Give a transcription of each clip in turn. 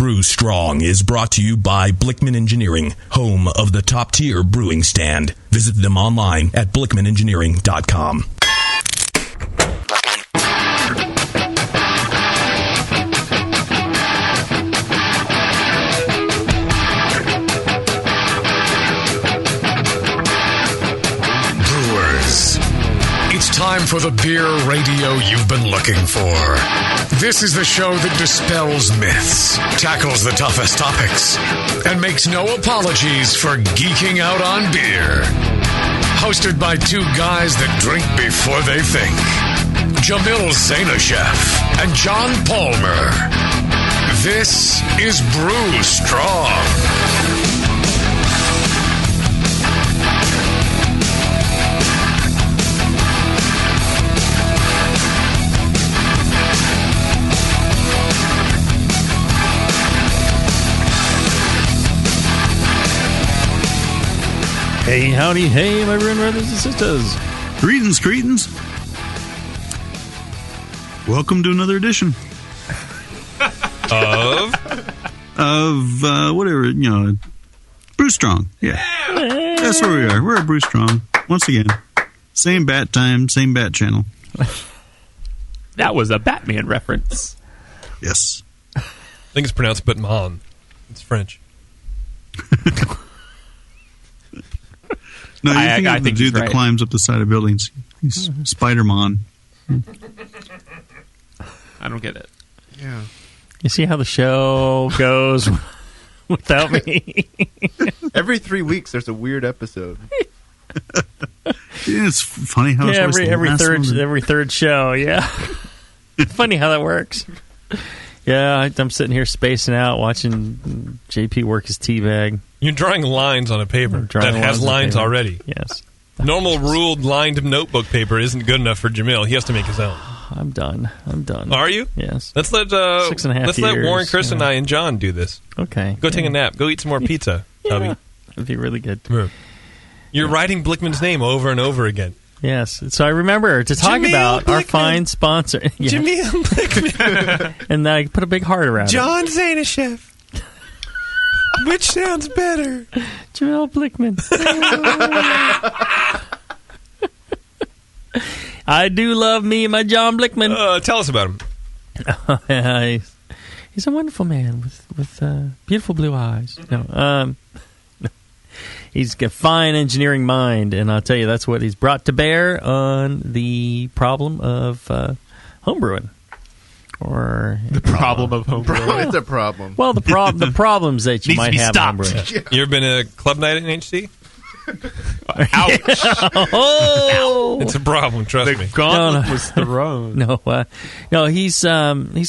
Brew Strong is brought to you by Blickman Engineering, home of the top-tier brewing stand. Visit them online at blickmanengineering.com. It's time for the beer radio you've been looking for. This is the show that dispels myths, tackles the toughest topics, and makes no apologies for geeking out on beer. Hosted by two guys that drink before they think. Jamil Zainashev and John Palmer. This is Brew Strong. Hey, howdy, hey, my brother, brothers and sisters. Greetings. Welcome to another edition of whatever, Brew Strong. Yeah. That's where we are. We're at Brew Strong. Once again, same bat time, same bat channel. That was a Batman reference. Yes. I think it's pronounced Batman. It's French. No, I think the dude that climbs up the side of buildings. He's Spider-Man. I don't get it. Yeah. You see how the show goes without me? Every 3 weeks, there's a weird episode. It's funny how it's every third show. Yeah. Funny how that works. Yeah, I'm sitting here spacing out, watching JP work his tea bag. You're drawing lines on a paper that has lines already. Yes. Normal ruled lined notebook paper isn't good enough for Jamil. He has to make his own. I'm done. Are you? Yes. Let's let 6.5 let's let Warren, Chris, and I and John do this. Okay. Go take a nap. Go eat some more pizza, Tubby. That'd be really good. You're writing Blickman's name over and over again. Yes. So I remember to talk about our fine sponsor. Jamil Blickman. And I put a big heart around John Zainashev. Which sounds better? Jamil Blickman. I do love me and my John Blickman. Tell us about him. He's a wonderful man with beautiful blue eyes. No, he's got a fine engineering mind, and I'll tell you, that's what he's brought to bear on the problem of homebrewing. Or the problem of homebrewing. It's a problem. Well, the problems that you might have homebrewing. Yeah. You ever been to club night at NHC? Ouch! Oh! It's a problem. Trust me. Gauntlet was thrown. No. He's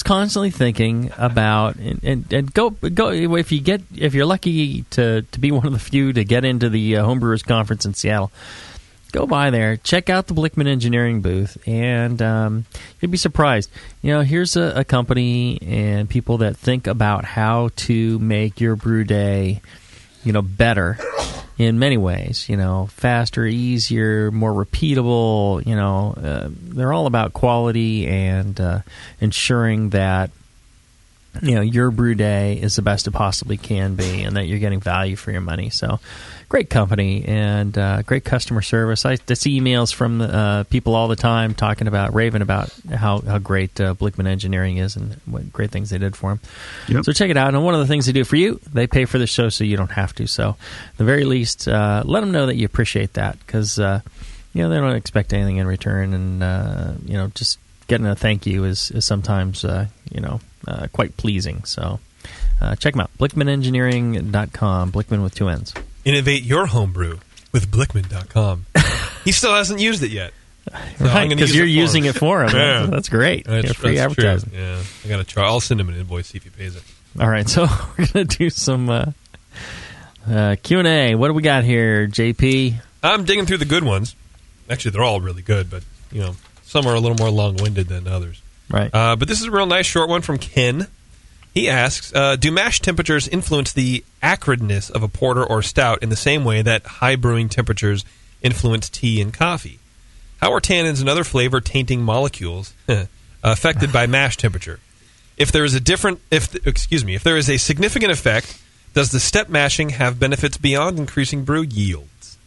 constantly thinking about and go if you're lucky to be one of the few to get into the Homebrewers Conference in Seattle. Go by there, check out the Blickman Engineering booth, and you'd be surprised. Here's a company and people that think about how to make your brew day, better in many ways. Faster, easier, more repeatable. They're all about quality and ensuring that your brew day is the best it possibly can be, and that you're getting value for your money. So, great company and great customer service. I see emails from people all the time raving about how great Blickman Engineering is and what great things they did for them. Yep. So check it out. And one of the things they do for you, they pay for the show so you don't have to. So, at the very least, let them know that you appreciate that, because they don't expect anything in return, and just getting a thank you is sometimes quite pleasing. So check them out, blickmanengineering.com, Blickman with 2 N's. Innovate your homebrew with blickman.com. He still hasn't used it yet. So right, because you're using it for him. Yeah. That's great. That's free advertising. True. Yeah, I got to try. I'll send him an invoice, see if he pays it. All right, so we're going to do some Q&A. What do we got here, JP? I'm digging through the good ones. Actually, they're all really good, but some are a little more long-winded than others. Right. But this is a real nice short one from Ken. He asks, do mash temperatures influence the acidness of a porter or stout in the same way that high brewing temperatures influence tea and coffee? How are tannins and other flavor-tainting molecules affected by mash temperature? If there is a significant effect, does the step mashing have benefits beyond increasing brew yields?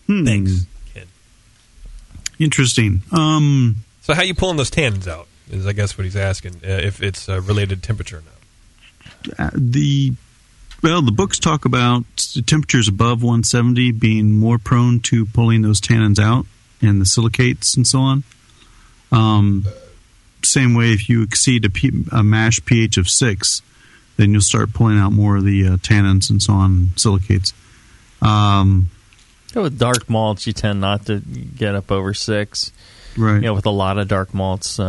Thanks, Ken. Interesting. So how are you pulling those tannins out is, I guess, what he's asking, if it's related to temperature or not. The books talk about temperatures above 170 being more prone to pulling those tannins out and the silicates and so on. Same way, if you exceed a mash pH of 6, then you'll start pulling out more of the tannins and so on, silicates. With dark malts, you tend not to get up over 6. Right. With a lot of dark malts, those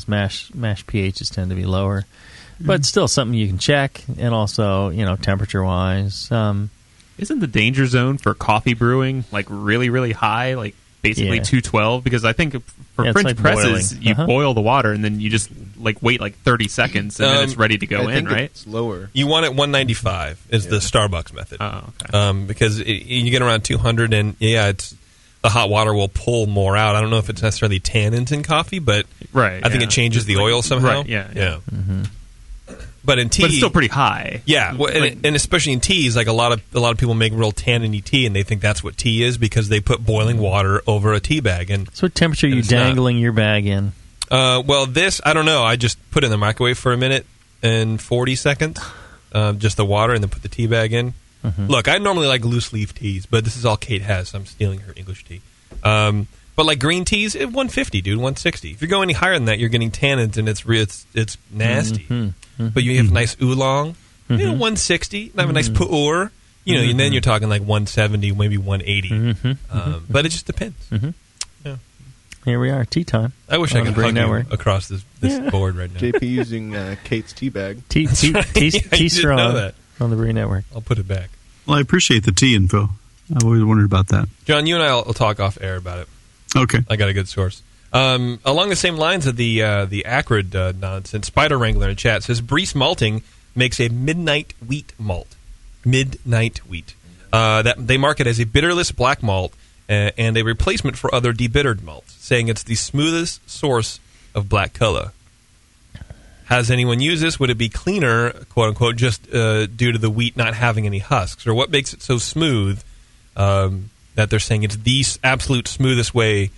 mash pHs tend to be lower. But still something you can check, and also, temperature-wise. Isn't the danger zone for coffee brewing, like, really, really high, like basically 212? Because I think for French like presses, boiling. you boil the water, and then you just, wait 30 seconds, and then it's ready to go in, right? It's lower. You want it 195 is the Starbucks method. Oh, okay. Because you get around 200, and, it's the hot water will pull more out. I don't know if it's necessarily tannins in coffee, but I think it changes the oil somehow. Right, yeah. Mm-hmm. But in tea, but it's still pretty high. Yeah, and especially in teas, like a lot of people make real tannin-y tea, and they think that's what tea is because they put boiling water over a tea bag. And so, what temperature are you dangling your bag in? This I don't know. I just put it in the microwave for a minute and 40 seconds, just the water, and then put the tea bag in. Mm-hmm. Look, I normally like loose leaf teas, but this is all Kate has, so I'm stealing her English tea. But like green teas, 150, dude, 160. If you go any higher than that, you're getting tannins, and it's nasty. Mm-hmm. Mm-hmm. But you have nice oolong, 160. And have a nice pu'ur, and then you're talking like 170, maybe 180. Mm-hmm. But it just depends. Mm-hmm. Yeah. Here we are, tea time. I wish I could hug you across this board right now. JP using Kate's tea bag. Tea strong on the Brew Network. I'll put it back. Well, I appreciate the tea info. I've always wondered about that. John, you and I will talk off air about it. Okay. I got a good source. Along the same lines of the acrid nonsense, Spider Wrangler in chat says Breeze Malting makes a midnight wheat malt. Midnight wheat. That they market as a bitterless black malt and a replacement for other debittered malts, saying it's the smoothest source of black color. Has anyone used this? Would it be cleaner, quote unquote, just due to the wheat not having any husks? Or what makes it so smooth that they're saying it's the absolute smoothest way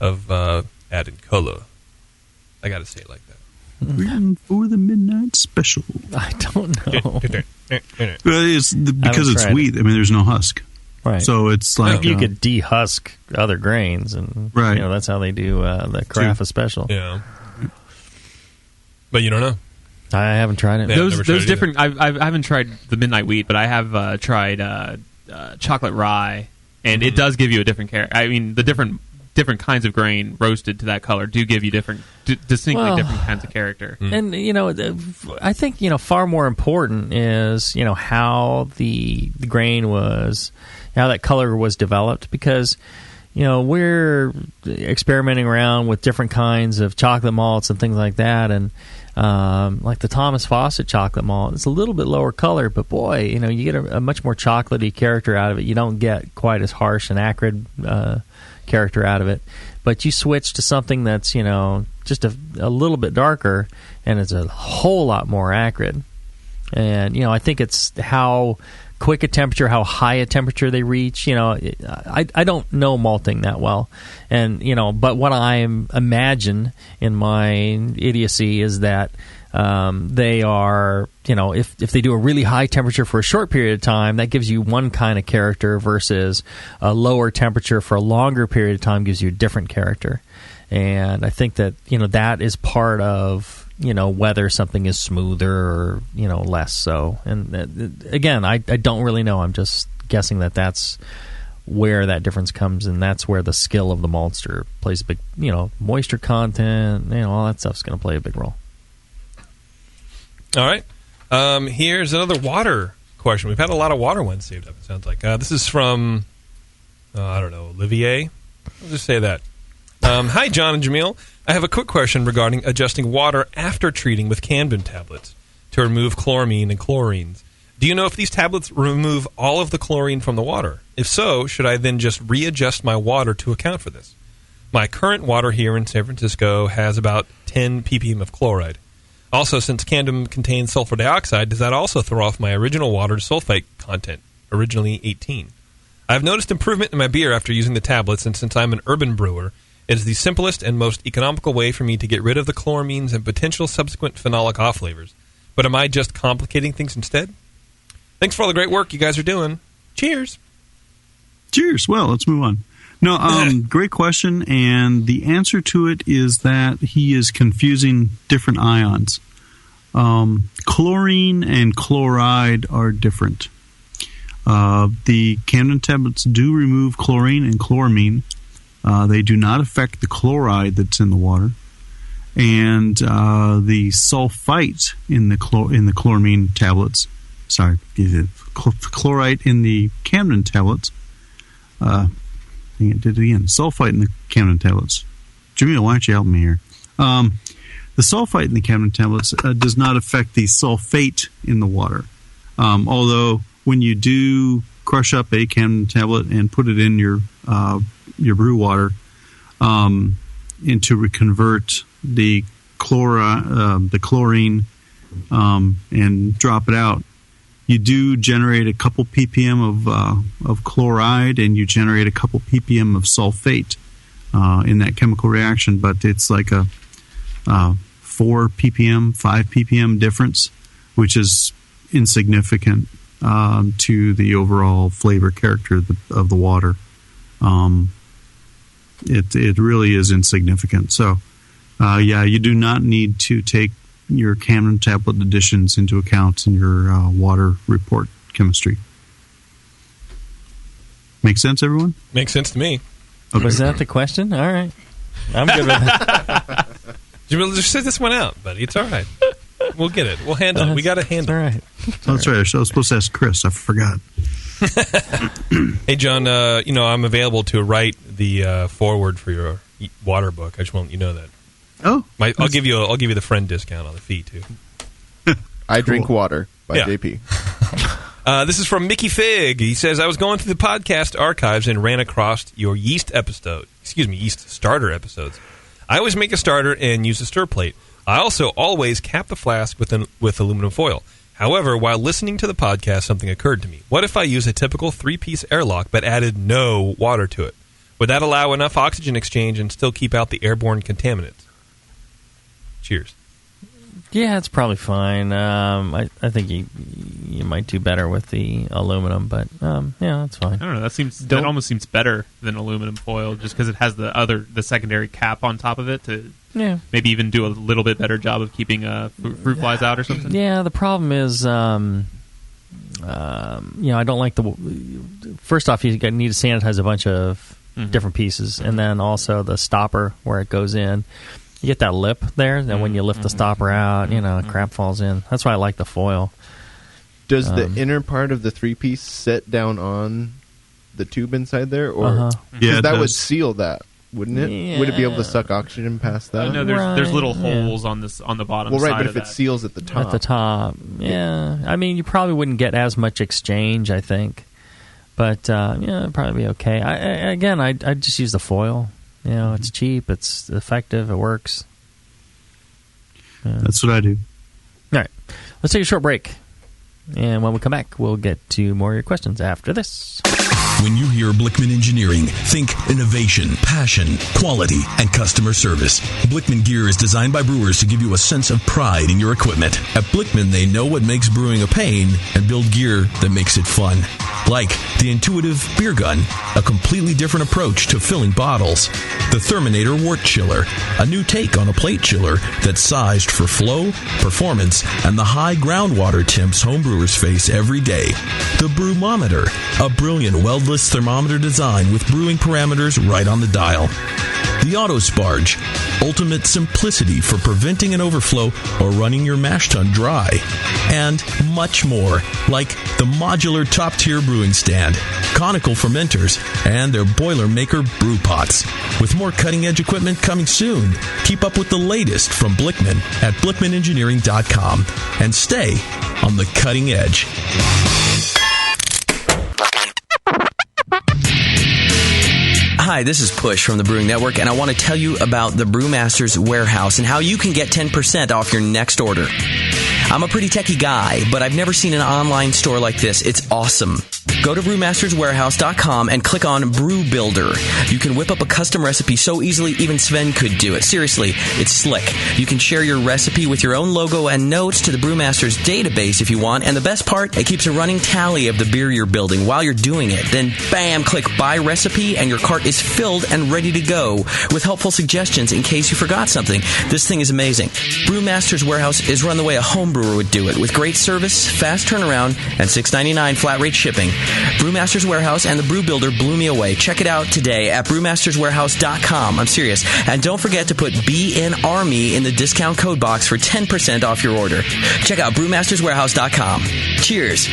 of adding color? I got to say it like that. Written for the midnight special. I don't know. It's because it's wheat. I mean, there's no husk. Right. So it's like you could dehusk other grains, and that's how they do the carafa special. Yeah. But you don't know. I haven't tried it. Yeah, those different. I haven't tried the midnight wheat, but I have tried chocolate rye, and it does give you a different character. I mean, the different kinds of grain roasted to that color do give you distinctly different kinds of character. And I think far more important is how the grain was, how that color was developed, because we're experimenting around with different kinds of chocolate malts and things like that, and like the Thomas Fawcett chocolate malt, it's a little bit lower color, but boy, you get a much more chocolatey character out of it. You don't get quite as harsh and acrid character out of it, but you switch to something that's just a little bit darker, and it's a whole lot more acrid. And I think it's how quick a temperature, how high a temperature they reach. I don't know malting that well, and but what I imagine in my idiocy is that they are, if they do a really high temperature for a short period of time, that gives you one kind of character, versus a lower temperature for a longer period of time gives you a different character. And I think that that is part of whether something is smoother or less so. And again, I don't really know. I'm just guessing that that's where that difference comes, and that's where the skill of the maltster plays a big, moisture content, all that stuff's going to play a big role. All right. Here's another water question. We've had a lot of water ones saved up, it sounds like. This is from, I don't know, Olivier? I'll just say that. Hi, John and Jamil. I have a quick question regarding adjusting water after treating with Kanban tablets to remove chloramine and chlorines. Do you know if these tablets remove all of the chlorine from the water? If so, should I then just readjust my water to account for this? My current water here in San Francisco has about 10 ppm of chloride. Also, since Camden contains sulfur dioxide, does that also throw off my original water's sulfate content, originally 18? I've noticed improvement in my beer after using the tablets, and since I'm an urban brewer, it is the simplest and most economical way for me to get rid of the chloramines and potential subsequent phenolic off flavors. But am I just complicating things instead? Thanks for all the great work you guys are doing. Cheers. Cheers. Well, let's move on. No, great question, and the answer to it is that he is confusing different ions. Chlorine and chloride are different. The Camden tablets do remove chlorine and chloramine. They do not affect the chloride that's in the water, and the sulfite in the chloramine tablets. Sorry, chloride in the Camden tablets. It did it again. Sulfite in the Camden tablets. Jamil, why don't you help me here? The sulfite in the Camden tablets does not affect the sulfate in the water. Although when you do crush up a Camden tablet and put it in your brew water, and to convert the chlorine and drop it out, you do generate a couple ppm of chloride, and you generate a couple ppm of sulfate in that chemical reaction. But it's like a 4 ppm, 5 ppm difference, which is insignificant to the overall flavor character of the water. It really is insignificant. So, you do not need to take your Camden tablet additions into account in your water report chemistry. Make sense, everyone? Makes sense to me. Okay. Was that the question? All right. I'm good with that. Just sit this one out, buddy. It's all right. We'll get it. We'll handle it. We got to handle it. All right. That's right. I was supposed to ask Chris. I forgot. Hey, John, I'm available to write the foreword for your water book. I just want you to know that. Oh, I'll give you the friend discount on the fee too. I Drink Water by JP. This is from Mickey Fig. He says, I was going through the podcast archives and ran across your yeast starter episodes. I always make a starter and use a stir plate. I also always cap the flask with aluminum foil. However, while listening to the podcast, something occurred to me. What if I use a typical 3-piece airlock but added no water to it? Would that allow enough oxygen exchange and still keep out the airborne contaminants? Cheers. Yeah, it's probably fine. I think you might do better with the aluminum, but that's fine. I don't know. That almost seems better than aluminum foil, just because it has the secondary cap on top of it to maybe even do a little bit better job of keeping fruit flies out or something. Yeah, the problem is, I don't like first off, you need to sanitize a bunch of different pieces, and then also the stopper where it goes in. You get that lip there, and when you lift the stopper out, crap falls in. That's why I like the foil. Does the inner part of the 3-piece set down on the tube inside there? Or Yeah, that would seal that, wouldn't it? Yeah. Would it be able to suck oxygen past that? No, there's little holes on the bottom well, right, side but of if it seals at the top. At the top, yeah. I mean, you probably wouldn't get as much exchange, I think. But, it'd probably be okay. I'd just use the foil. It's cheap, it's effective, it works. That's what I do. All right, let's take a short break. And when we come back, we'll get to more of your questions after this. When you hear Blickman Engineering, think innovation, passion, quality, and customer service. Blickman gear is designed by brewers to give you a sense of pride in your equipment. At Blickman, they know what makes brewing a pain and build gear that makes it fun. Like the intuitive beer gun, a completely different approach to filling bottles. The Therminator Wort Chiller, a new take on a plate chiller that's sized for flow, performance, and the high groundwater temps homebrewers face every day. The Brewmometer, a brilliant weldless thermometer design with brewing parameters right on the dial. The Autosparge, ultimate simplicity for preventing an overflow or running your mash tun dry. And much more, like the modular top-tier brewing stand, conical fermenters, and their Boilermaker brew pots. With more cutting-edge equipment coming soon, keep up with the latest from Blickman at blickmanengineering.com and stay on the cutting edge. Hi, this is Push from the Brewing Network, and I want to tell you about the Brewmaster's Warehouse and how you can get 10% off your next order. I'm a pretty techie guy, but I've never seen an online store like this. It's awesome. Go to brewmasterswarehouse.com and click on Brew Builder. You can whip up a custom recipe so easily even Sven could do it. Seriously, it's slick. You can share your recipe with your own logo and notes to the Brewmaster's database if you want, and the best part, it keeps a running tally of the beer you're building while you're doing it. Then, bam, click Buy Recipe, and your cart is filled and ready to go with helpful suggestions in case you forgot something. This thing is amazing. Brewmaster's Warehouse is run the way a home brewer would do it, with great service, fast turnaround, and $6.99 flat rate shipping. Brewmaster's Warehouse and the Brew Builder blew me away. Check it out today at brewmasterswarehouse.com. I'm serious. And don't forget to put BNARMY in the discount code box for 10% off your order. Check out brewmasterswarehouse.com. Cheers. A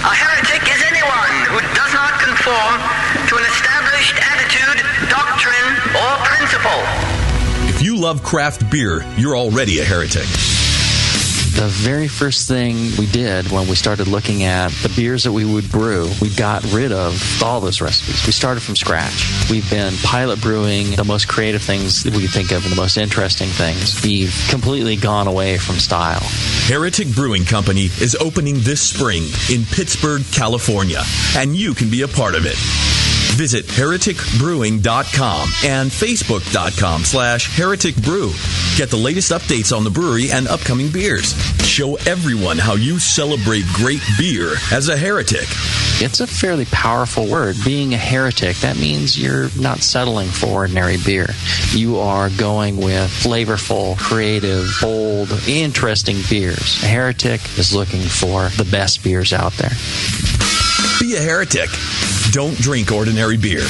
heretic is anyone who does not conform to an established attitude, doctrine, or principle. If you love craft beer, you're already a heretic. The very first thing we did when we started looking at the beers that we would brew, we got rid of all those recipes. We started from scratch. We've been pilot brewing the most creative things that we could think of and the most interesting things. We've completely gone away from style. Heretic Brewing Company is opening this spring in Pittsburgh, California, and you can be a part of it. Visit hereticbrewing.com and facebook.com/hereticbrew. Get the latest updates on the brewery and upcoming beers. Show everyone how you celebrate great beer as a heretic. It's a fairly powerful word. Being a heretic, that means you're not settling for ordinary beer. You are going with flavorful, creative, bold, interesting beers. A heretic is looking for the best beers out there. Be a heretic. Don't drink ordinary beer.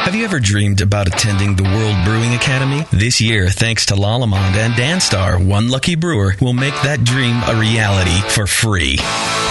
Have you ever dreamed about attending the World Brewing Academy? This year, thanks to Lalamond and Danstar, one lucky brewer will make that dream a reality for free.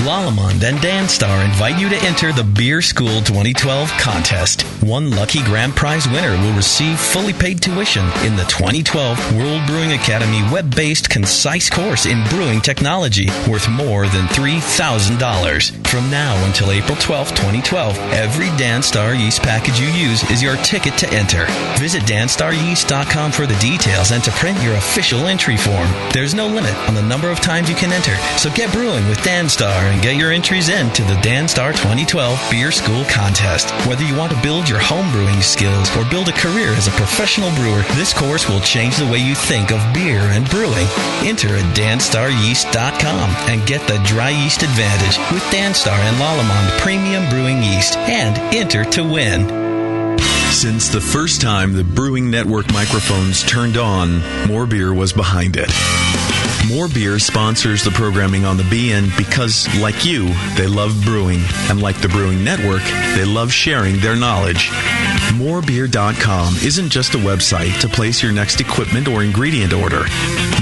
Lalamond and Danstar invite you to enter the Beer School 2012 contest. One lucky grand prize winner will receive fully paid tuition in the 2012 World Brewing Academy web-based concise course in brewing technology worth more than $3,000. From now until April 12, 2012, every Danstar yeast package you use is your ticket to enter. Visit danstaryeast.com for the details and to print your official entry form. There's no limit on the number of times you can enter, so get brewing with Danstar and get your entries in to the Danstar 2012 Beer School Contest. Whether you want to build your home brewing skills or build a career as a professional brewer, this course will change the way you think of beer and brewing. Enter at danstaryeast.com and get the dry yeast advantage with Danstar and Lalamond Premium Brewing Yeast and enter to win. Since the first time the Brewing Network microphones turned on, More Beer was behind it. More Beer sponsors the programming on the BN because, like you, they love brewing. And like the Brewing Network, they love sharing their knowledge. Morebeer.com isn't just a website to place your next equipment or ingredient order.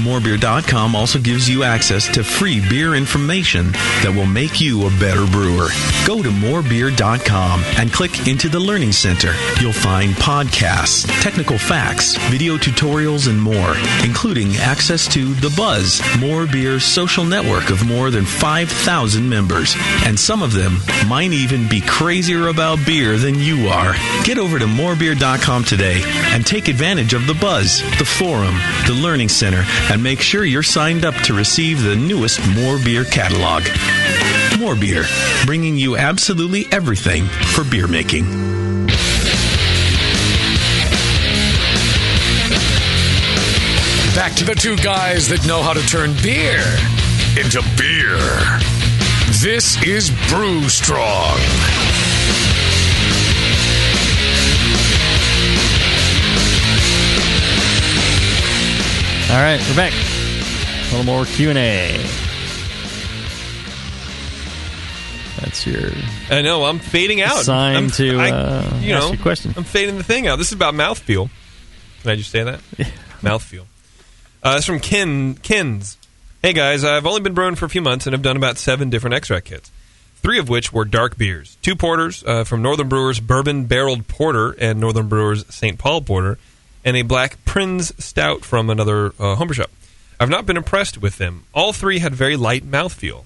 Morebeer.com also gives you access to free beer information that will make you a better brewer. Go to morebeer.com and click into the Learning Center. You'll find podcasts, technical facts, video tutorials, and more, including access to The Buzz, More Beer's social network of more than 5,000 members. And some of them might even be crazier about beer than you are. Get over to morebeer.com today and take advantage of The Buzz, the forum, the Learning Center, and make sure you're signed up to receive the newest More Beer catalog. More Beer, bringing you absolutely everything for beer making. Back to the two guys that know how to turn beer into beer. This is Brew Strong. All right, we're back. A little more Q&A. That's your... I know, I'm fading out. Sign to ask your question. I'm fading the thing out. This is about mouthfeel. Can I just say that? Mouthfeel. It's from Kins. Hey guys, I've only been brewing for a few months and have done about 7 different extract kits. 3 of which were dark beers. 2 porters from Northern Brewers Bourbon Barreled Porter and Northern Brewers St. Paul Porter, and a black Prinz Stout from another homebrew shop. I've not been impressed with them. All 3 had very light mouthfeel.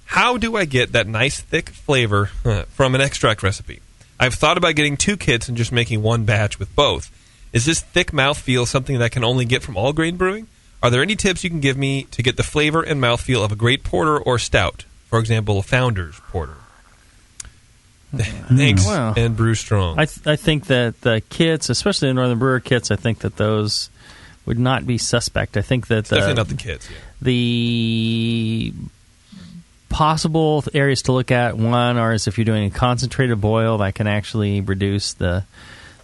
How do I get that nice thick flavor from an extract recipe? I've thought about getting 2 kits and just making one batch with both. Is this thick mouthfeel something that I can only get from all grain brewing? Are there any tips you can give me to get the flavor and mouthfeel of a great porter or stout? For example, a Founder's Porter. Thanks, Well, and brew strong. I think that the kits, especially the Northern Brewer kits, I think that those would not be suspect. I think that Definitely not the kits. Yeah. The possible areas to look at, one, are is if you're doing a concentrated boil, that can actually reduce the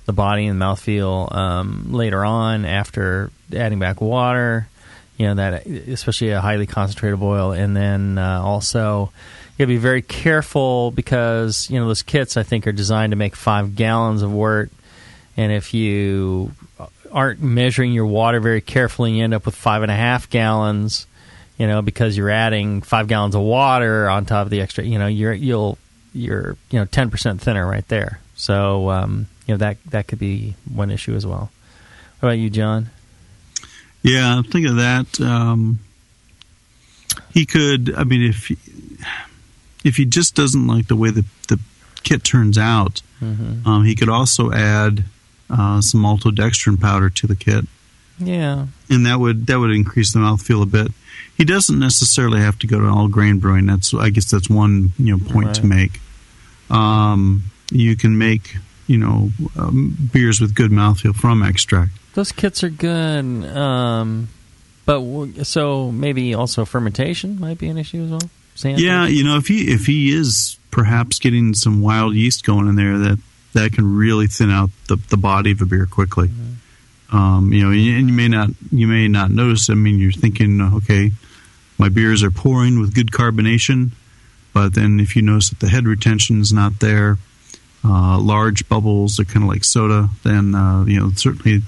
body and mouthfeel later on after adding back water. You know, that especially a highly concentrated boil. And then also, you got to be very careful because, you know, those kits, I think, are designed to make 5 gallons of wort. And if you aren't measuring your water very carefully, you end up with 5.5 gallons, you know, because you're adding 5 gallons of water on top of the extra, you know, you're 10% thinner right there. So, you know, that could be one issue as well. What about you, John? Yeah, think of that. He could, I mean, if he just doesn't like the way the kit turns out, he could also add some maltodextrin powder to the kit. Yeah, and that would increase the mouthfeel a bit. He doesn't necessarily have to go to all grain brewing. I guess that's one point to make. You can make beers with good mouthfeel from extract. Those kits are good, but so maybe also fermentation might be an issue as well. Yeah, if he is perhaps getting some wild yeast going in there, that can really thin out the body of a beer quickly. And you may not notice. I mean, you're thinking, okay, my beers are pouring with good carbonation, but then if you notice that the head retention is not there, large bubbles are kind of like soda, then certainly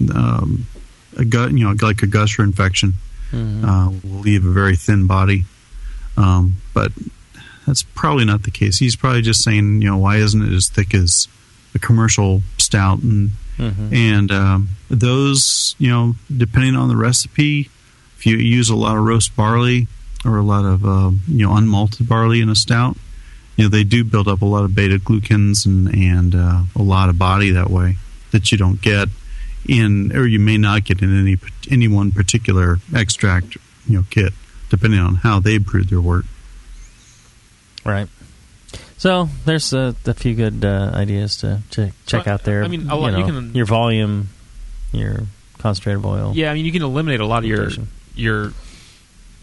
like a gusher infection will leave a very thin body. But that's probably not the case. He's probably just saying, why isn't it as thick as a commercial stout? And those, depending on the recipe, if you use a lot of roast barley or a lot of unmalted barley in a stout, they do build up a lot of beta glucans and a lot of body that way that you don't get or you may not get in any one particular extract kit, depending on how they brewed their wort. Right. So there's a few good ideas to check out there. I mean, you can, your volume, your concentrated oil. Yeah, I mean, you can eliminate a lot of your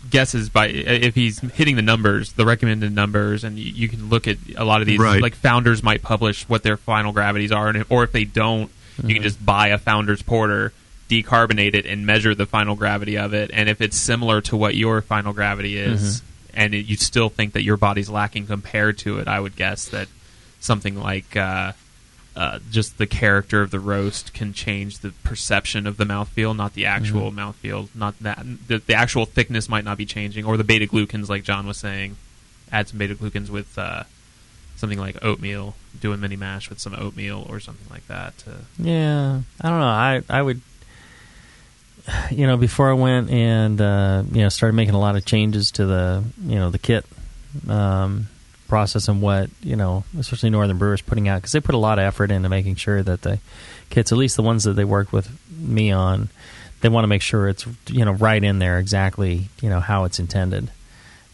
guesses by if he's hitting the numbers, the recommended numbers, and you can look at a lot of these. Right. Like Founders might publish what their final gravities are, or if they don't, you can just buy a Founders Porter, decarbonate it, and measure the final gravity of it. And if it's similar to what your final gravity is, and you still think that your body's lacking compared to it, I would guess that something like just the character of the roast can change the perception of the mouthfeel, not the actual mouthfeel. Not that the actual thickness might not be changing, or the beta glucans, like John was saying. Add some beta glucans with something like oatmeal, do a mini mash with some oatmeal or something like that. Yeah, I don't know. I would, before I went and started making a lot of changes to the kit process and what especially Northern Brewers putting out, because they put a lot of effort into making sure that the kits, at least the ones that they worked with me on, they want to make sure it's right in there exactly how it's intended.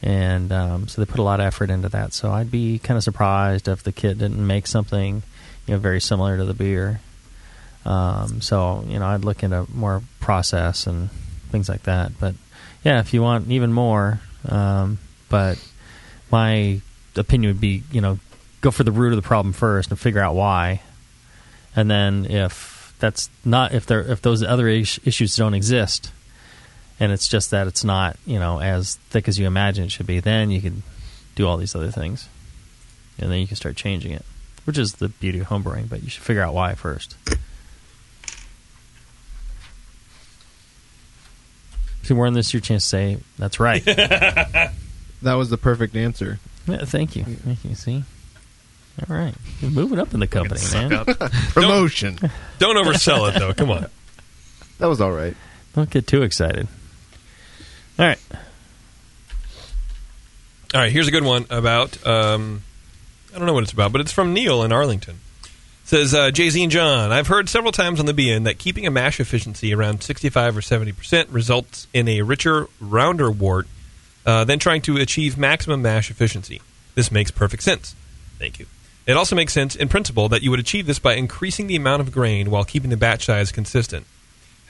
And so they put a lot of effort into that. So I'd be kind of surprised if the kit didn't make something, very similar to the beer. So I'd look into more process and things like that. But yeah, if you want even more, but my opinion would be, go for the root of the problem first and figure out why. And then if those other issues don't exist, and it's just that it's not, as thick as you imagine it should be, then you can do all these other things. And then you can start changing it, which is the beauty of homebrewing, but you should figure out why first. See, Warren, this is your chance to say, that's right. That was the perfect answer. Yeah, thank you. Thank you, see? All right. You're moving up in the company, man. Promotion. Don't oversell it, though. Come on. That was all right. Don't get too excited. All right. All right, here's a good one about, I don't know what it's about, but it's from Neil in Arlington. It says, Jay-Z and John, I've heard several times on the BN that keeping a mash efficiency around 65 or 70% results in a richer, rounder wort than trying to achieve maximum mash efficiency. This makes perfect sense. Thank you. It also makes sense in principle that you would achieve this by increasing the amount of grain while keeping the batch size consistent.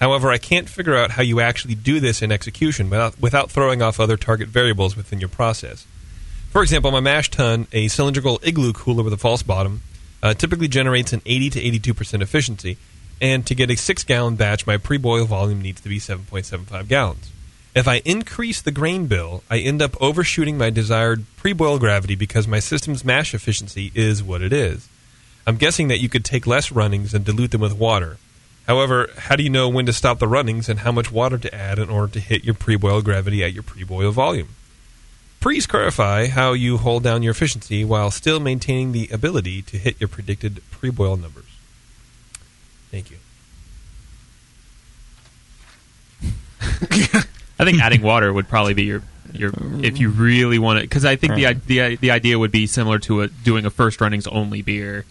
However, I can't figure out how you actually do this in execution without throwing off other target variables within your process. For example, my mash tun, a cylindrical igloo cooler with a false bottom, typically generates an 80 to 82% efficiency, and to get a 6-gallon batch, my pre-boil volume needs to be 7.75 gallons. If I increase the grain bill, I end up overshooting my desired pre-boil gravity because my system's mash efficiency is what it is. I'm guessing that you could take less runnings and dilute them with water. However, how do you know when to stop the runnings and how much water to add in order to hit your pre-boil gravity at your pre-boil volume? Please clarify how you hold down your efficiency while still maintaining the ability to hit your predicted pre-boil numbers. Thank you. I think adding water would probably be your if you really want it, because I think the idea would be similar to doing a first runnings only beer,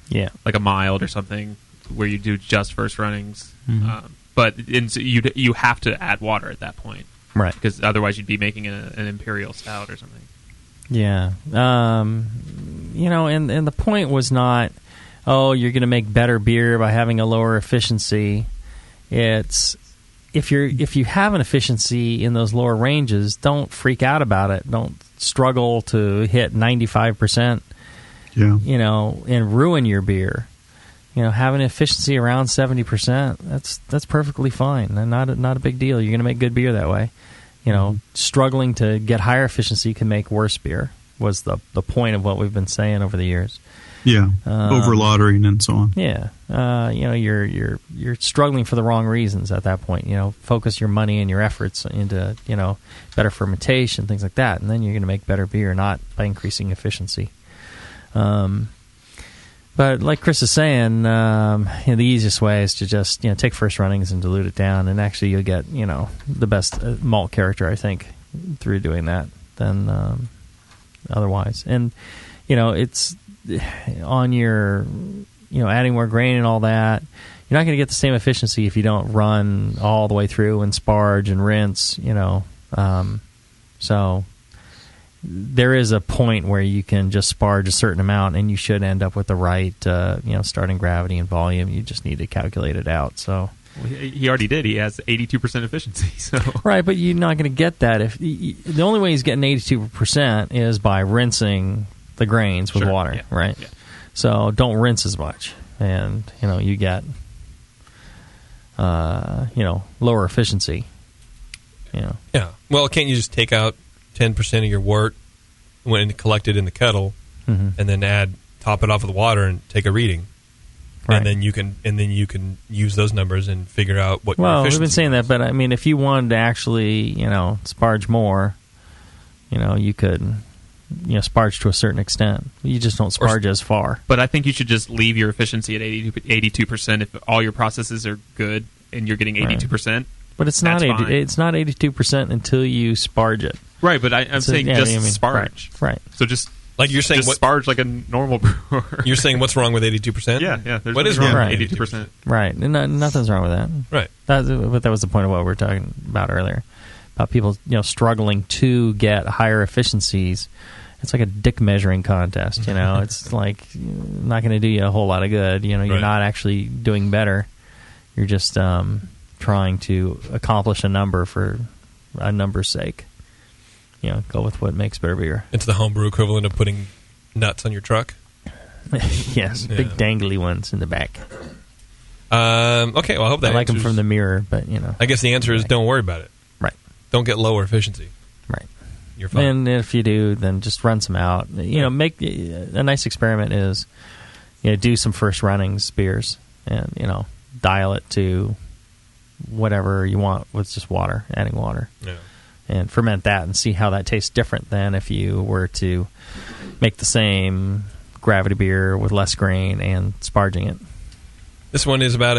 like a mild or something where you do just first runnings. But you have to add water at that point, right? Because otherwise you'd be making an imperial stout or something. Yeah, and the point was not, you're going to make better beer by having a lower efficiency. It's if you have an efficiency in those lower ranges, don't freak out about it. Don't struggle to hit 95%. And ruin your beer. Having an efficiency around 70%, that's perfectly fine and not a big deal. You're going to make good beer that way. Struggling to get higher efficiency can make worse beer. Was the point of what we've been saying over the years. Yeah, over lautering and so on. Yeah, you're struggling for the wrong reasons at that point. Focus your money and your efforts into better fermentation, things like that, and then you're going to make better beer, not by increasing efficiency. But like Chris is saying, the easiest way is to just take first runnings and dilute it down, and actually you'll get the best malt character, I think, through doing that than otherwise. And it's on your adding more grain and all that. You're not going to get the same efficiency if you don't run all the way through and sparge and rinse. So there is a point where you can just sparge a certain amount, and you should end up with the right, starting gravity and volume. You just need to calculate it out. So he already did. He has 82% efficiency. So right, but you're not going to get that if the only way he's getting 82% is by rinsing the grains with water, right? Yeah. So don't rinse as much, and you get lower efficiency. Yeah. Well, can't you just take out 10% of your wort when collected in the kettle, and then top it off with water and take a reading, right. and then you can use those numbers and figure out what. Well, we've been saying that, but I mean, if you wanted to actually sparge more, you could sparge to a certain extent. You just don't sparge as far. But I think you should just leave your efficiency at 82% if all your processes are good and you're getting 82%. Right. But it's not 80, it's not 82% until you sparge it. Right, but I'm saying sparge. Right. So just like you're saying, sparge like a normal brewer. You're saying what's wrong with 82%? Yeah. What is wrong with 82%? Right, and nothing's wrong with that. Right. But that was the point of what we were talking about earlier, about people struggling to get higher efficiencies. It's like a dick measuring contest. It's like not going to do you a whole lot of good. You're not actually doing better. You're just trying to accomplish a number for a number's sake. Go with what makes better beer. It's the homebrew equivalent of putting nuts on your truck. Yes, big dangly ones in the back. Okay, well, I hope that I like them from the mirror, but I guess the answer is don't worry about it. Right. Don't get lower efficiency. Right. You're fine. And if you do, then just run some out. Make a nice experiment is, do some first runnings beers and dial it to whatever you want with just water, adding water. Yeah. And ferment that and see how that tastes different than if you were to make the same gravity beer with less grain and sparging it. This one is about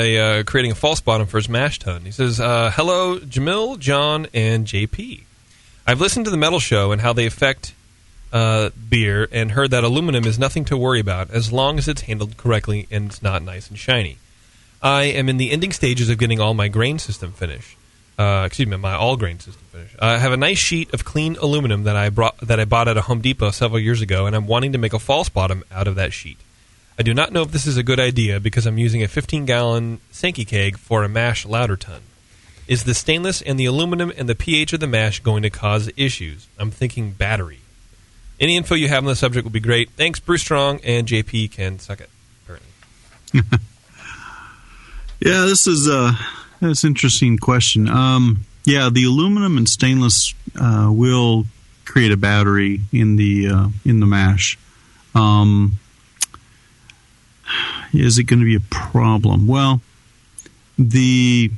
creating a false bottom for his mash tun. He says, hello, Jamil, John, and JP. I've listened to the Metal Show and how they affect beer and heard that aluminum is nothing to worry about as long as it's handled correctly and it's not nice and shiny. I am in the ending stages of getting all my grain system finished. My all grain system finished. I have a nice sheet of clean aluminum that I bought at a Home Depot several years ago, and I'm wanting to make a false bottom out of that sheet. I do not know if this is a good idea because I'm using a 15-gallon Sankey keg for a mash lauter tun. Is the stainless and the aluminum and the pH of the mash going to cause issues? I'm thinking battery. Any info you have on the subject would be great. Thanks, Bruce Strong, and JP can suck it, apparently. Yeah, this is that's an interesting question. The aluminum and stainless will create a battery in the mash. Is it going to be a problem? Well, the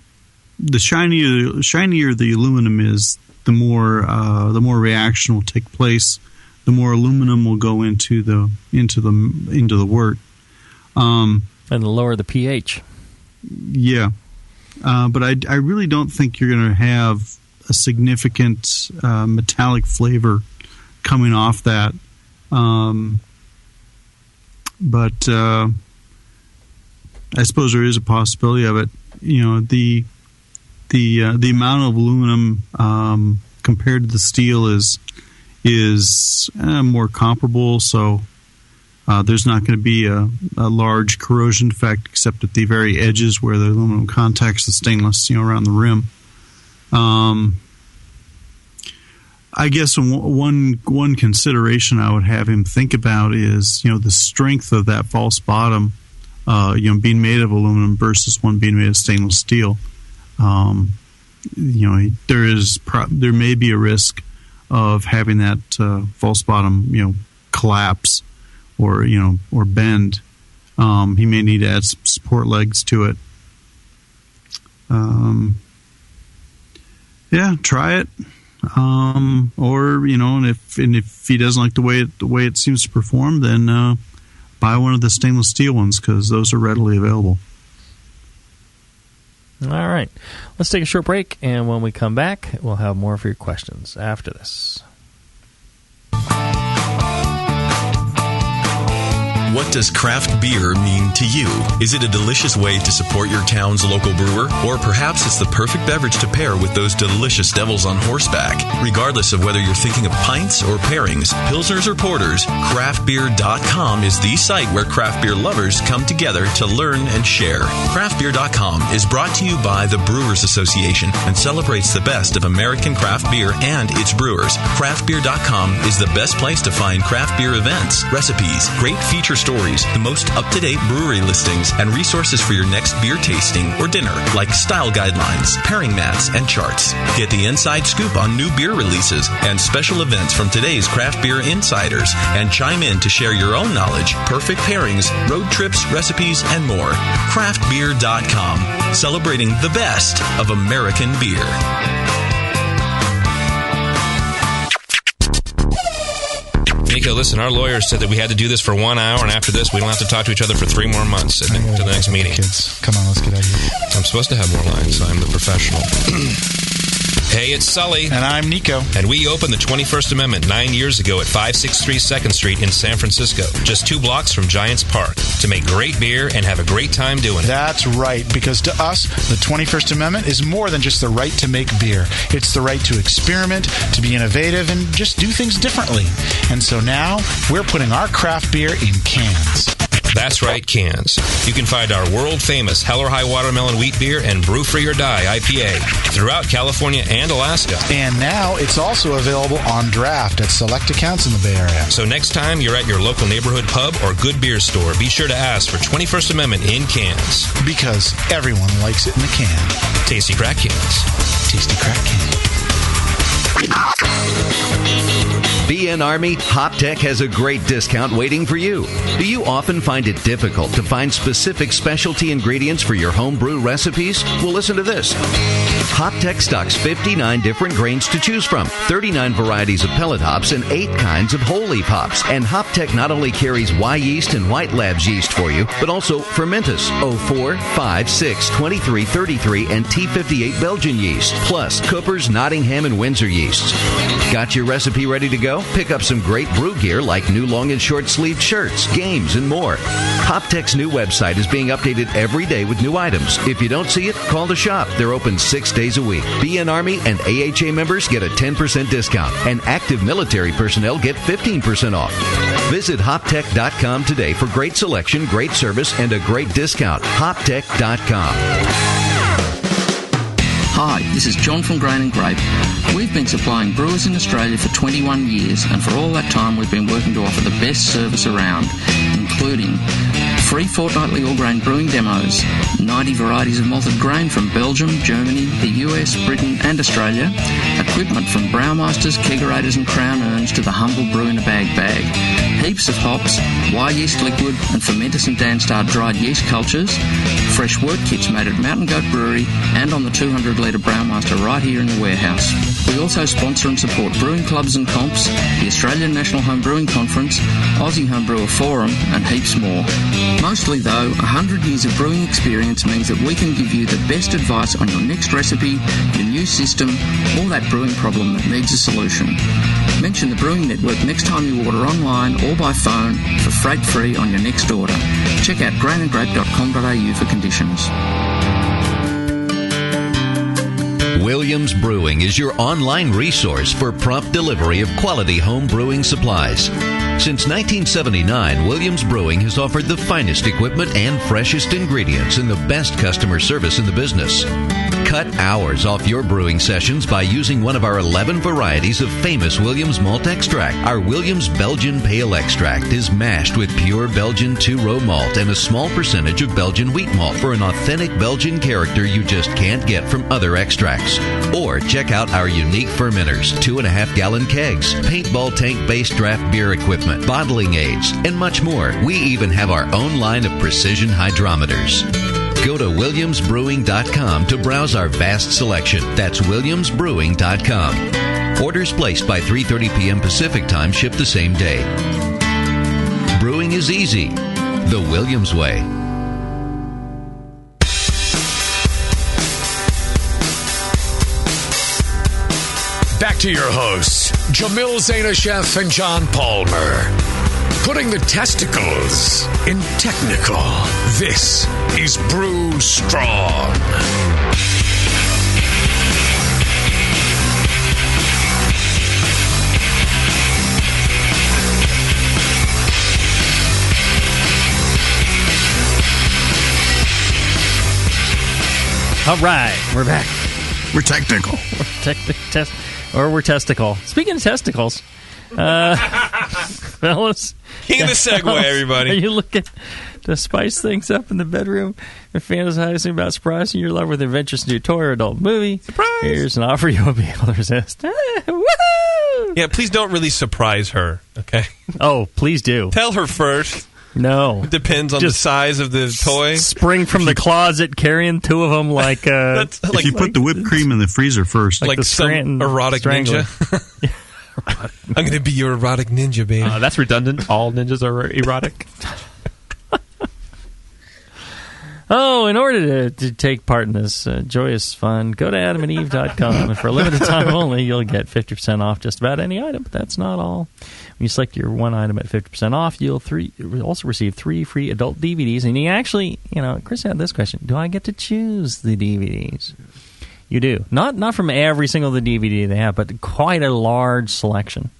shinier the aluminum is, the more reaction will take place. The more aluminum will go into the wort, and the lower the pH. Yeah, but I really don't think you're going to have a significant metallic flavor coming off that. But I suppose there is a possibility of it. The amount of aluminum compared to the steel is more comparable, so there's not going to be a large corrosion effect except at the very edges where the aluminum contacts the stainless, around the rim. I guess one consideration I would have him think about is, the strength of that false bottom, being made of aluminum versus one being made of stainless steel. There may be a risk of having that false bottom, collapse or bend. He may need to add some support legs to it. Try it. And if he doesn't like the way it seems to perform, then buy one of the stainless steel ones because those are readily available. All right. Let's take a short break, and when we come back, we'll have more for your questions after this. What does craft beer mean to you? Is it a delicious way to support your town's local brewer? Or perhaps it's the perfect beverage to pair with those delicious devils on horseback? Regardless of whether you're thinking of pints or pairings, pilsners or porters, craftbeer.com is the site where craft beer lovers come together to learn and share. Craftbeer.com is brought to you by the Brewers Association and celebrates the best of American craft beer and its brewers. Craftbeer.com is the best place to find craft beer events, recipes, great feature stories, the most up-to-date brewery listings, and resources for your next beer tasting or dinner, like style guidelines, pairing mats, and charts. Get the inside scoop on new beer releases and special events from today's craft beer insiders, and chime in to share your own knowledge, perfect pairings, road trips, recipes, and more. Craftbeer.com, celebrating the best of American beer. Nico, listen, our lawyers said that we had to do this for 1 hour, and after this, we don't have to talk to each other for 3 more months to the next meeting. Kids, come on, let's get out of here. I'm supposed to have more lines. I'm the professional. Hey, it's Sully. And I'm Nico. And we opened the 21st Amendment 9 years ago at 563 2nd Street in San Francisco, just 2 blocks from Giants Park, to make great beer and have a great time doing it. That's right, because to us, the 21st Amendment is more than just the right to make beer. It's the right to experiment, to be innovative, and just do things differently. And so now, we're putting our craft beer in cans. That's right, cans. You can find our world-famous Hell or High Watermelon Wheat Beer and Brew Free or Die IPA throughout California and Alaska. And now it's also available on draft at select accounts in the Bay Area. So next time you're at your local neighborhood pub or good beer store, be sure to ask for 21st Amendment in cans. Because everyone likes it in a can. Tasty crack cans. Tasty crack cans. BN Army, HopTech has a great discount waiting for you. Do you often find it difficult to find specific specialty ingredients for your home brew recipes? Well, listen to this. HopTech stocks 59 different grains to choose from, 39 varieties of pellet hops, and 8 kinds of whole leaf hops. And HopTech not only carries Y yeast and White Labs yeast for you, but also Fermentus, 04, 5, 6, 23, 33, and T58 Belgian yeast, plus Cooper's, Nottingham, and Windsor yeast. yeasts. Got your recipe ready to go? Pick up some great brew gear like new long and short sleeved shirts, games, and more. HopTech's new website is being updated every day with new items. If you don't see it, call the shop. They're open 6 days a week. BN Army and AHA members get a 10% discount, and active military personnel get 15% off. Visit HopTech.com today for great selection, great service, and a great discount. HopTech.com. Hi, this is John from Grain and Grape. We've been supplying brewers in Australia for 21 years, and for all that time we've been working to offer the best service around, including free fortnightly all-grain brewing demos, 90 varieties of malted grain from Belgium, Germany, the US, Britain and Australia, equipment from brewmasters, kegerators and crown urns to the humble brew-in-a-bag bag, heaps of hops, wire yeast liquid and Fermentus and Danstar dried yeast cultures, fresh work kits made at Mountain Goat Brewery and on the 200-litre Brewmaster right here in the warehouse. We also sponsor and support brewing clubs and comps, the Australian National Home Brewing Conference, Aussie Homebrewer Forum and heaps more. Mostly though, 100 years of brewing experience means that we can give you the best advice on your next recipe, your new system, or that brewing problem that needs a solution. Mention the Brewing Network next time you order online or by phone for freight free on your next order. Check out grainandgrape.com.au for conditions. Williams Brewing is your online resource for prompt delivery of quality home brewing supplies. Since 1979, Williams Brewing has offered the finest equipment and freshest ingredients and the best customer service in the business. Cut hours off your brewing sessions by using one of our 11 varieties of famous Williams malt extract. Our Williams Belgian Pale Extract is mashed with pure Belgian two-row malt and a small percentage of Belgian wheat malt for an authentic Belgian character you just can't get from other extracts. Or check out our unique fermenters, 2.5-gallon kegs, paintball tank-based draft beer equipment, bottling aids, and much more. We even have our own line of precision hydrometers. Go to williamsbrewing.com to browse our vast selection. That's williamsbrewing.com. Orders placed by 3:30 p.m. Pacific Time ship the same day. Brewing is easy. The Williams way. Back to your hosts, Jamil Zainasheff and John Palmer. Putting the testicles in technical. This is Brew Strong. All right, we're back. We're technical. We're testicle. Speaking of testicles, fellas. King of the segue, everybody. Are you looking to spice things up in the bedroom and fantasizing about surprising your lover with an adventurous new toy or adult movie? Surprise! Here's an offer you won't be able to resist. Woohoo! Yeah, please don't really surprise her, okay? Oh, please do. Tell her first. No. It depends on the size of the toy. Spring from the closet, carrying two of them like... if you put the whipped cream in the freezer first. Like some erotic ninja. I'm going to be your erotic ninja, baby. That's redundant. All ninjas are erotic. Oh, in order to take part in this joyous fun, go to adamandeve.com. And for a limited time only, you'll get 50% off just about any item. But that's not all. When you select your one item at 50% off, you'll also receive 3 free adult DVDs. And you actually, Chris had this question. Do I get to choose the DVDs? You do. Not from every single DVD they have, but quite a large selection.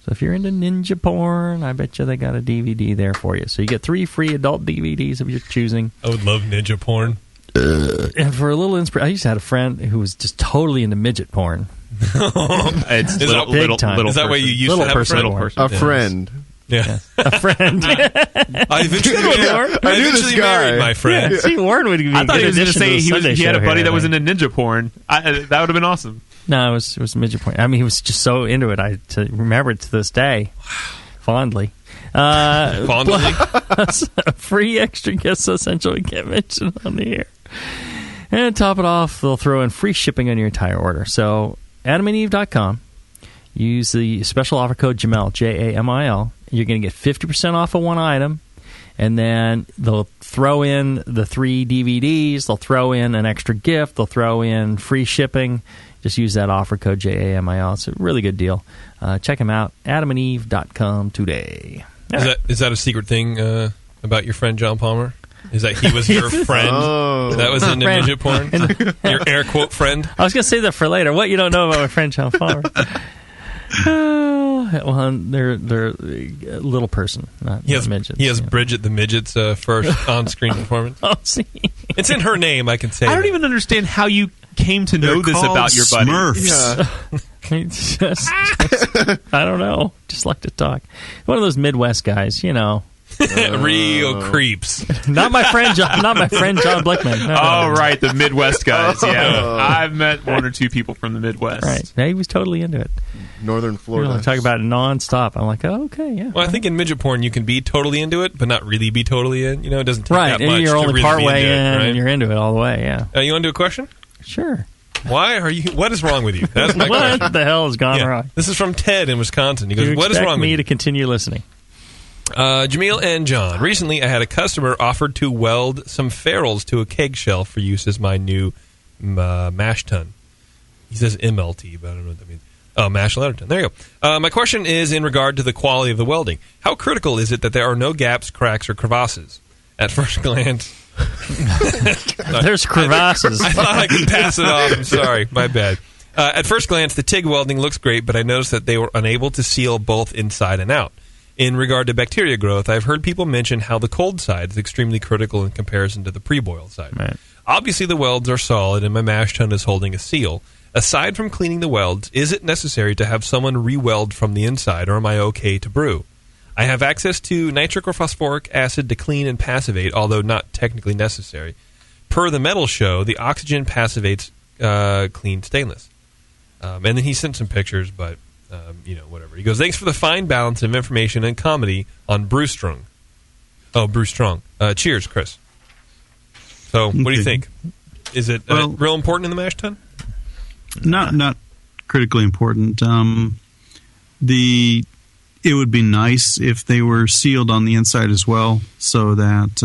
So if you're into ninja porn, I bet you they got a DVD there for you. So you get 3 free adult DVDs of your choosing. I would love ninja porn. And for a little inspiration, I used to have a friend who was just totally into midget porn. It's big time. Is that why you used to have a friend? A friend. Yeah. A friend. I knew this guy. Married my friend. Yeah. See, Warren would be I thought he was going to say he had a buddy that was in into ninja porn. That would have been awesome. No, it was midget porn. I mean, he was just so into it. I remember it to this day, fondly. Fondly? Free extra gifts essential we can't mention on the air. And to top it off, they'll throw in free shipping on your entire order. So, adamandeve.com. Use the special offer code JAMIL, Jamil. You're going to get 50% off of one item. And then they'll throw in the 3 DVDs. They'll throw in an extra gift. They'll throw in free shipping. just use that offer code JAMIL. It's a really good deal. Check them out, adamandeve.com today. Is that a secret thing about your friend John Palmer? Is that he was your friend that was into midget porn? Your air quote friend? I was going to say that for later. What you don't know about my friend John Palmer? Well, they're a little person, not midgets. He has Bridget the Midget's first on-screen performance. Oh, see. It's in her name, I can say. I don't even understand how you came to know this about your buddy. Smurfs. I don't know. Just like to talk. One of those Midwest guys, you know. Real creeps. Not my friend John. Not my friend John Blickman. No. Oh, right, the Midwest guys. Yeah, I've met one or two people from the Midwest. Right, yeah, he was totally into it. Northern Florida. You know, talk about it nonstop. I'm like, oh, okay, yeah. Well, I think in midget porn you can be totally into it, but not really be totally in. You know, it doesn't take that much. Right, and you're only really part way in, right? and you're into it all the way. Yeah. You want to do a question? Sure. Why are you? What is wrong with you? That's my question. What the hell has gone wrong? This is from Ted in Wisconsin. He goes, "What is wrong with me to continue listening?" Jameel and John, recently I had a customer offered to weld some ferrules to a keg shell for use as my new mash tun. He says MLT, but I don't know what that means. Oh, mash letter tun. There you go. My question is in regard to the quality of the welding. How critical is it that there are no gaps, cracks, or crevasses? At first glance... There's crevasses. I thought I could pass it off. I'm sorry. My bad. At first glance, the TIG welding looks great, but I noticed that they were unable to seal both inside and out. In regard to bacteria growth, I've heard people mention how the cold side is extremely critical in comparison to the pre-boiled side. Right. Obviously, the welds are solid, and my mash tun is holding a seal. Aside from cleaning the welds, is it necessary to have someone re-weld from the inside, or am I okay to brew? I have access to nitric or phosphoric acid to clean and passivate, although not technically necessary. Per the metal show, the oxygen passivates clean stainless. And then he sent some pictures, but... whatever. He goes, thanks for the fine balance of information and comedy on Brew Strong. Oh, Brew Strong. Cheers, Chris. So, what do you think? Is it real important in the mash tun? Not critically important. It would be nice if they were sealed on the inside as well, so that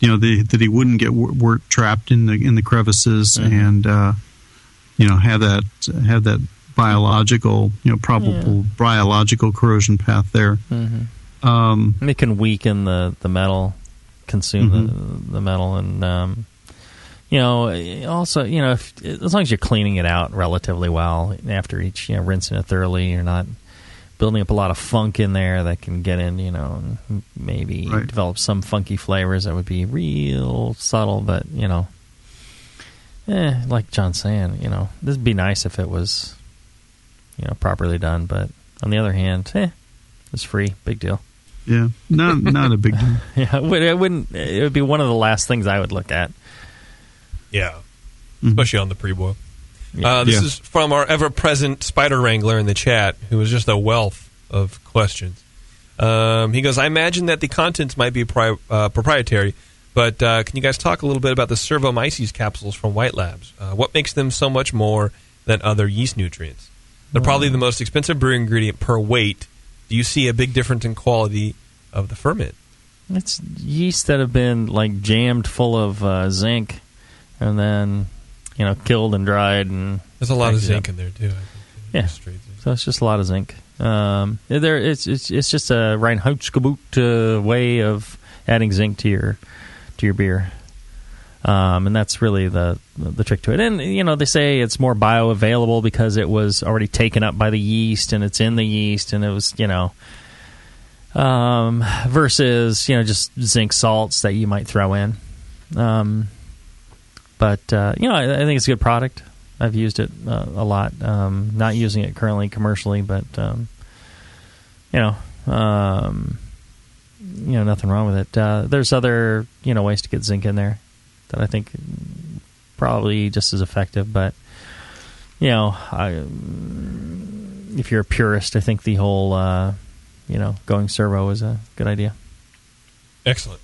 that he wouldn't get wort trapped in the crevices, and have that biological, probable biological corrosion path there. Mm-hmm. It can weaken the metal, consume the metal, and also, as long as you're cleaning it out relatively well after each, rinsing it thoroughly, you're not building up a lot of funk in there that can get in, and maybe develop some funky flavors that would be real subtle, but, like John's saying, this would be nice if it was, properly done, but on the other hand, it's free, big deal. Yeah, not a big deal. Yeah, it would be one of the last things I would look at. Yeah, especially on the pre-boil. This is from our ever-present Spider Wrangler in the chat, who is just a wealth of questions. He goes, I imagine that the contents might be proprietary, but can you guys talk a little bit about the Servomyces capsules from White Labs? What makes them so much more than other yeast nutrients? They're probably the most expensive brewing ingredient per weight. Do you see a big difference in quality of the ferment? It's yeast that have been jammed full of zinc, and then killed and dried, and there's a lot of zinc in there too. I think. So it's just a lot of zinc. It's just a Reinheitsgebot way of adding zinc to your beer, and that's really the trick to it. And they say it's more bioavailable because it was already taken up by the yeast, and it's in the yeast, and it was versus just zinc salts that you might throw in. But I think it's a good product. I've used it a lot. Not using it currently commercially, but nothing wrong with it. There's other ways to get zinc in there that I think probably just as effective. But if you're a purist, I think the whole going servo is a good idea. Excellent.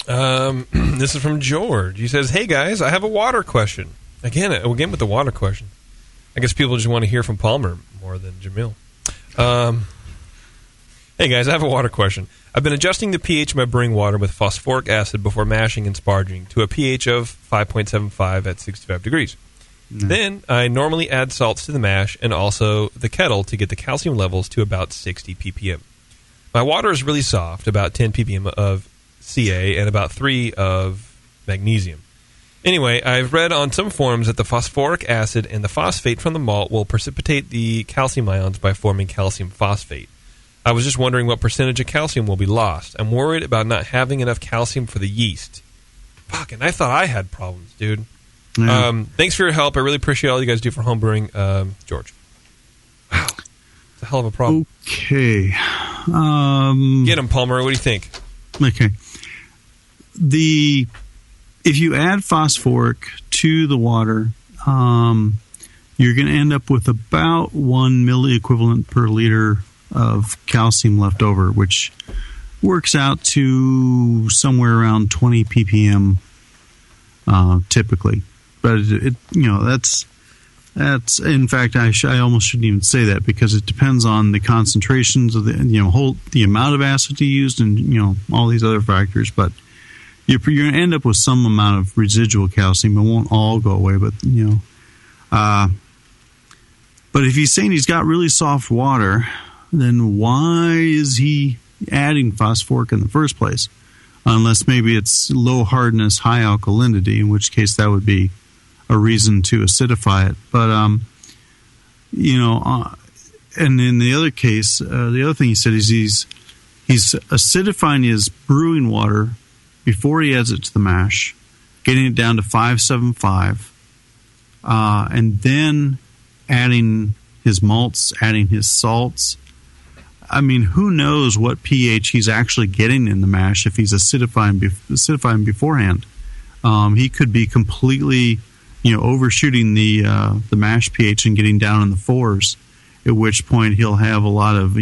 This is from George. He says, hey guys, I have a water question. Again with the water question. I guess people just want to hear from Palmer more than Jamil. Hey guys, I have a water question. I've been adjusting the pH of my brewing water with phosphoric acid before mashing and sparging to a pH of 5.75 at 65 degrees. Then I normally add salts to the mash and also the kettle to get the calcium levels to about 60 ppm. My water is really soft, about 10 ppm of Ca and about 3 of magnesium. Anyway, I've read on some forums that the phosphoric acid and the phosphate from the malt will precipitate the calcium ions by forming calcium phosphate. I was just wondering what percentage of calcium will be lost. I'm worried about not having enough calcium for the yeast. Fucking, I thought I had problems, dude. Yeah. Thanks for your help. I really appreciate all you guys do for home brewing. George. Wow. It's a hell of a problem. Okay. Get him, Palmer. What do you think? Okay. If you add phosphoric to the water, you're going to end up with about 1 milliequivalent per liter of calcium left over, which works out to somewhere around 20 ppm typically. But that's in fact I almost shouldn't even say that, because it depends on the concentrations of the amount of acid you used, and all these other factors. But you're going to end up with some amount of residual calcium. It won't all go away, but but if he's saying he's got really soft water, then why is he adding phosphoric in the first place? Unless maybe it's low hardness, high alkalinity, in which case that would be a reason to acidify it. But and in the other case, the other thing he said is he's acidifying his brewing water before he adds it to the mash, getting it down to 5.75, and then adding his malts, adding his salts. I mean, who knows what pH he's actually getting in the mash if he's acidifying beforehand. He could be completely, overshooting the mash pH and getting down in the 4s, at which point he'll have a lot of,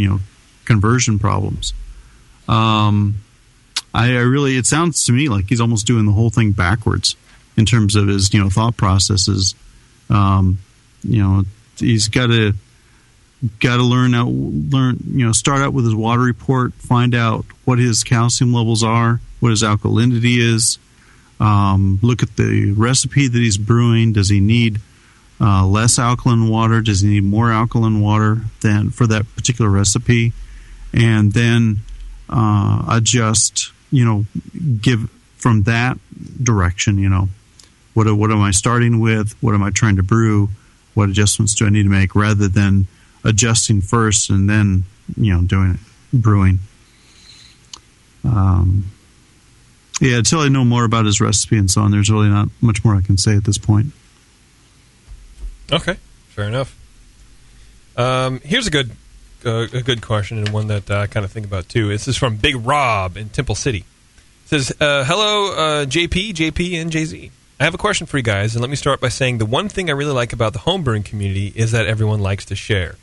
conversion problems. It sounds to me like he's almost doing the whole thing backwards in terms of his, thought processes. He's got to start out with his water report, find out what his calcium levels are, what his alkalinity is, look at the recipe that he's brewing. Does he need less alkaline water? Does he need more alkaline water than for that particular recipe? And then adjust, give from that direction, what am I starting with? What am I trying to brew? What adjustments do I need to make, rather than adjusting first and then, doing it, brewing. Until I know more about his recipe and so on, there's really not much more I can say at this point. Okay, fair enough. Here's a good question, and one that I kind of think about too. This is from Big Rob in Temple City. It says, hello, JP, and JZ. I have a question for you guys, and let me start by saying the one thing I really like about the homebrewing community is that everyone likes to share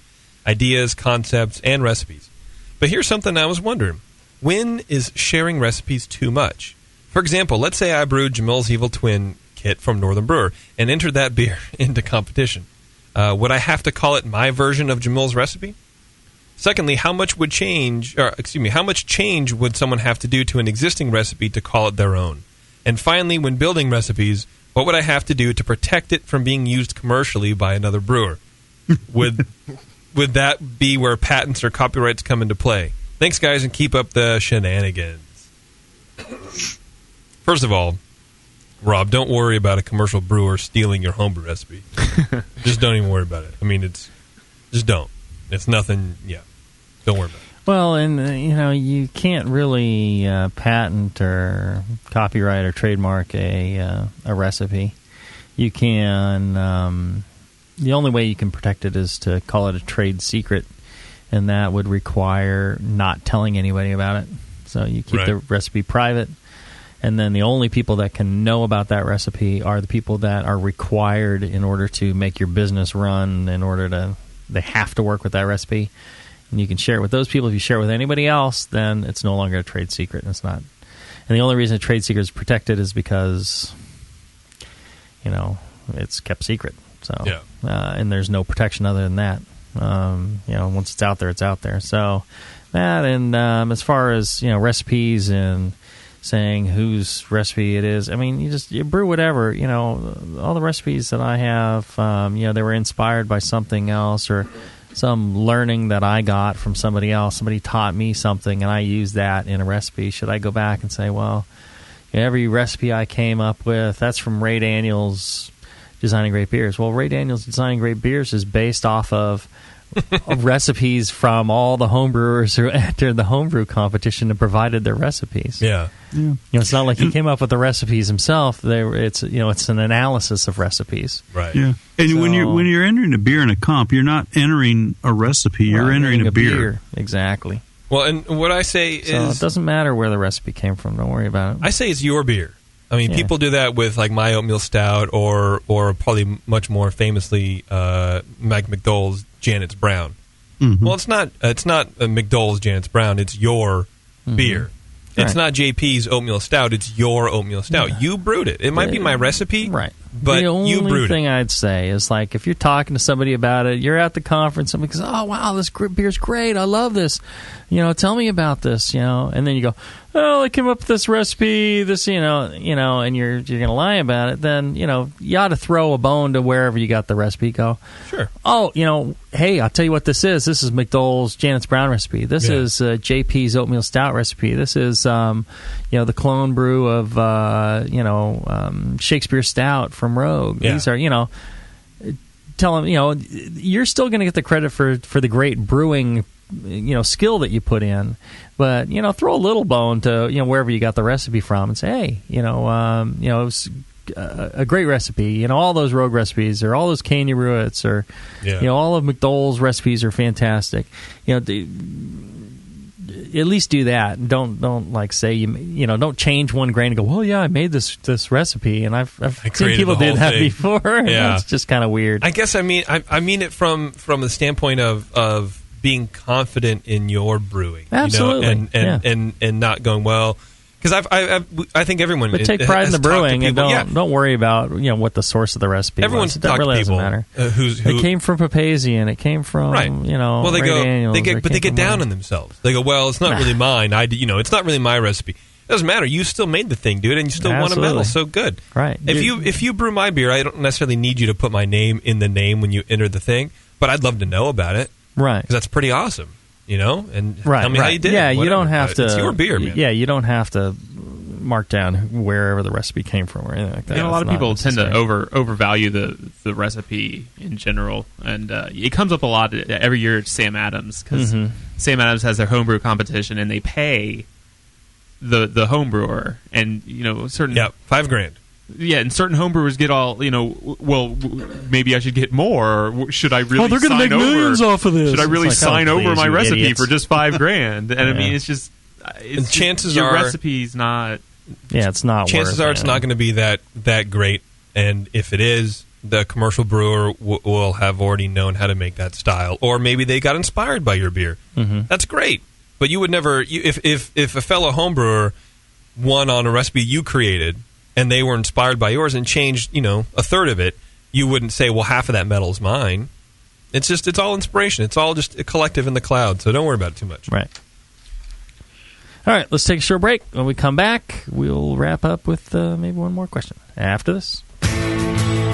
ideas, concepts, and recipes. But here's something I was wondering. When is sharing recipes too much? For example, let's say I brewed Jamil's Evil Twin kit from Northern Brewer and entered that beer into competition. Would I have to call it my version of Jamil's recipe? Secondly, how much change would someone have to do to an existing recipe to call it their own? And finally, when building recipes, what would I have to do to protect it from being used commercially by another brewer? Would that be where patents or copyrights come into play? Thanks, guys, and keep up the shenanigans. First of all, Rob, don't worry about a commercial brewer stealing your homebrew recipe. Just don't even worry about it. I mean, just don't. It's nothing. Yeah, don't worry about it. Well, and you can't really patent or copyright or trademark a recipe. You can. The only way you can protect it is to call it a trade secret, and that would require not telling anybody about it. So you keep the recipe private, and then the only people that can know about that recipe are the people that are required in order to make your business run. They have to work with that recipe. And you can share it with those people. If you share it with anybody else, then it's no longer a trade secret. And it's not. And the only reason a trade secret is protected is because, it's kept secret. So, and there's no protection other than that. Once it's out there, it's out there. So that, and as far as recipes and saying whose recipe it is. I mean, you brew whatever. All the recipes that I have, they were inspired by something else or some learning that I got from somebody else. Somebody taught me something, and I used that in a recipe. Should I go back and say, well, every recipe I came up with, that's from Ray Daniels Designing Great Beers? Well, Ray Daniels Designing Great Beers is based off of recipes from all the homebrewers who entered the homebrew competition and provided their recipes. Yeah. It's not like he came up with the recipes himself. It's an analysis of recipes. Right. Yeah. And when you're entering a beer in a comp, you're not entering a recipe. You're entering a beer. Exactly. Well, and what I say is, it doesn't matter where the recipe came from. Don't worry about it. I say it's your beer. I mean, people do that with like my oatmeal stout, or probably much more famously, Mike McDole's Janet's Brown. Mm-hmm. Well, it's not McDole's Janet's Brown. It's your beer. It's not JP's oatmeal stout. It's your oatmeal stout. Yeah. You brewed it. It might be my recipe, right? But you brewed it. The only thing I'd say is, like, if you're talking to somebody about it, you're at the conference, somebody goes, "Oh, wow, this beer's great. I love this. Tell me about this." And then you go, "Oh, I came up with this recipe. This, and you're gonna lie about it." Then you ought to throw a bone to wherever you got the recipe. Go, sure. Oh, hey, I'll tell you what this is. This is McDole's Janet's Brown recipe. This is JP's oatmeal stout recipe. This is the clone brew of Shakespeare Stout from Rogue. Yeah. These are tell them you're still going to get the credit for the great brewing skill that you put in, but throw a little bone to wherever you got the recipe from and say, hey, it was a great recipe. All those Rogue recipes, or all those Kenya Ruets, or all of McDole's recipes are fantastic. At least do that. Don't like say don't change one grain and go, well, yeah, I made this recipe, and I've seen people do that before. Yeah. It's just kind of weird. I guess I mean it from the standpoint of being confident in your brewing. Absolutely. And not going, well, because I think everyone. But take pride in the brewing, and don't worry about what the source of the recipe. Everyone's was. That really doesn't matter. It came from Papazian. It came from Well, they Ray go. Daniels, They get down on themselves. They go, well, it's not really mine. It's not really my recipe. It doesn't matter. You still made the thing, dude, and you still won a medal. So good. Right. If you brew my beer, I don't necessarily need you to put my name in the name when you enter the thing, but I'd love to know about it. Right. Because that's pretty awesome. And tell me how you did. Yeah, whatever. You don't have to. It's your beer, man. Yeah, you don't have to mark down wherever the recipe came from or anything like that. A lot of people tend to overvalue the recipe in general, and it comes up a lot every year at Sam Adams, because Sam Adams has their homebrew competition, and they pay the homebrewer, and certain $5,000. Yeah, and certain homebrewers get all, well, maybe I should get more, or should I really they're going to make millions off of this. Should I really sign over my recipe idiots. for just $5,000? And I mean, it's just, and chances your are recipe's not. Yeah, it's not. Chances are it's not going to be that great, and if it is, the commercial brewer will have already known how to make that style, or maybe they got inspired by your beer. That's great, but you would never. If a fellow homebrewer won on a recipe you created, and they were inspired by yours and changed, a third of it, you wouldn't say, well, half of that medal is mine. It's all inspiration. It's all just a collective in the cloud, so don't worry about it too much. Right. All right, let's take a short break. When we come back, we'll wrap up with maybe one more question after this.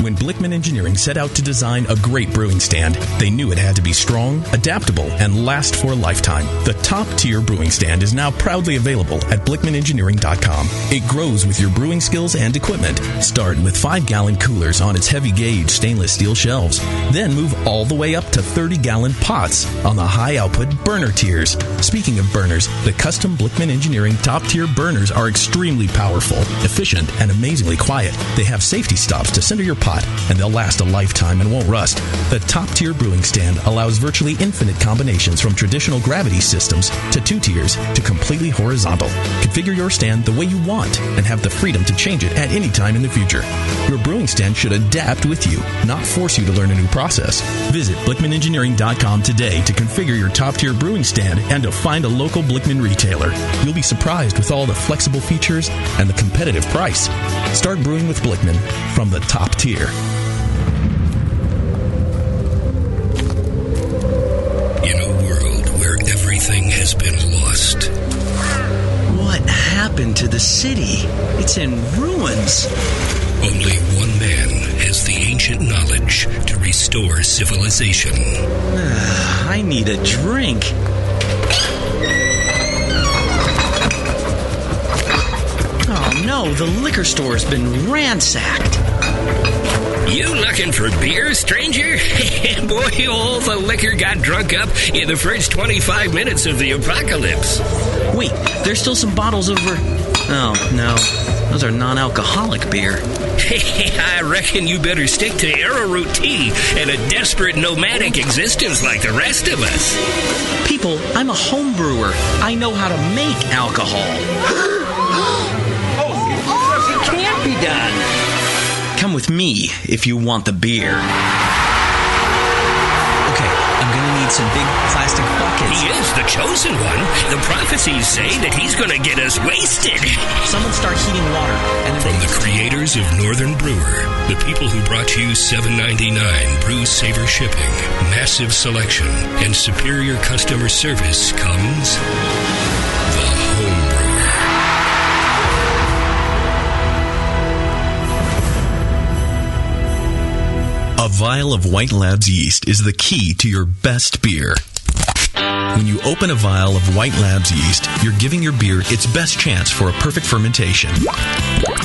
When Blickman Engineering set out to design a great brewing stand, they knew it had to be strong, adaptable, and last for a lifetime. The top-tier brewing stand is now proudly available at BlickmanEngineering.com. It grows with your brewing skills and equipment. Start with 5-gallon coolers on its heavy-gauge stainless steel shelves. Then move all the way up to 30-gallon pots on the high-output burner tiers. Speaking of burners, the custom Blickman Engineering top-tier burners are extremely powerful, efficient, and amazingly quiet. They have safety stops to center your pot, and they'll last a lifetime and won't rust. The top-tier brewing stand allows virtually infinite combinations, from traditional gravity systems to 2 tiers to completely horizontal. Configure your stand the way you want and have the freedom to change it at any time in the future. Your brewing stand should adapt with you, not force you to learn a new process. Visit BlickmanEngineering.com today to configure your top-tier brewing stand and to find a local Blickman retailer. You'll be surprised with all the flexible features and the competitive price. Start brewing with Blickman from the top tier. In a world where everything has been lost, What happened to the city? It's in ruins. Only one man has the ancient knowledge to restore civilization. I need a drink. Oh no, the liquor store's been ransacked. You looking for beer, stranger? Boy, all the liquor got drunk up in the first 25 minutes of the apocalypse. Wait, there's still some bottles over... Oh, no. Those are non-alcoholic beer. I reckon you better stick to arrowroot tea and a desperate nomadic existence like the rest of us. People, I'm a home brewer. I know how to make alcohol. It can't be done. Come with me if you want the beer. Okay, I'm gonna need some big plastic buckets. He is the chosen one. The prophecies say that he's gonna get us wasted. Someone start heating water. And from the creators of Northern Brewer, the people who brought you $7.99 Brew Saver shipping, massive selection, and superior customer service comes the home brewer. A vial of White Labs yeast is the key to your best beer. When you open a vial of White Labs yeast, you're giving your beer its best chance for a perfect fermentation.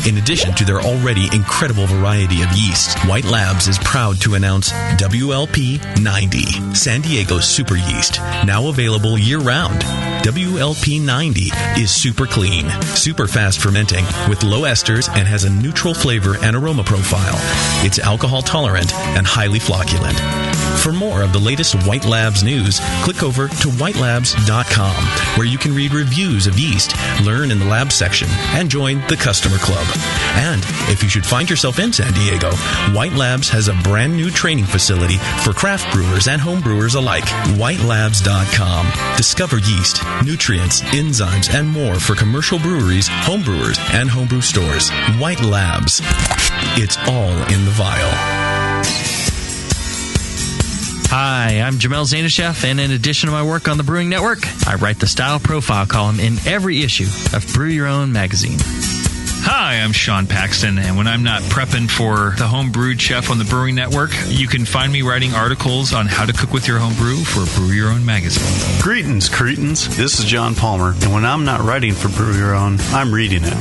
In addition to their already incredible variety of yeasts, White Labs is proud to announce WLP 90, San Diego's super yeast, now available year-round. WLP 90 is super clean, super fast fermenting, with low esters and has a neutral flavor and aroma profile. It's alcohol tolerant and highly flocculent. For more of the latest White Labs news, click over to whitelabs.com, where you can read reviews of yeast, learn in the lab section, and join the customer club. And if you should find yourself in San Diego, White Labs has a brand new training facility for craft brewers and home brewers alike. whitelabs.com. Discover yeast, nutrients, enzymes, and more for commercial breweries, home brewers, and homebrew stores. White Labs. It's all in the vial. Hi, I'm Jamel Zainasheff, and in addition to my work on the Brewing Network, I write the Style Profile column in every issue of Brew Your Own magazine. Hi, I'm Sean Paxton, and when I'm not prepping for the Home Brewed Chef on the Brewing Network, you can find me writing articles on how to cook with your home brew for Brew Your Own magazine. Greetings, cretins. This is John Palmer, and when I'm not writing for Brew Your Own, I'm reading it.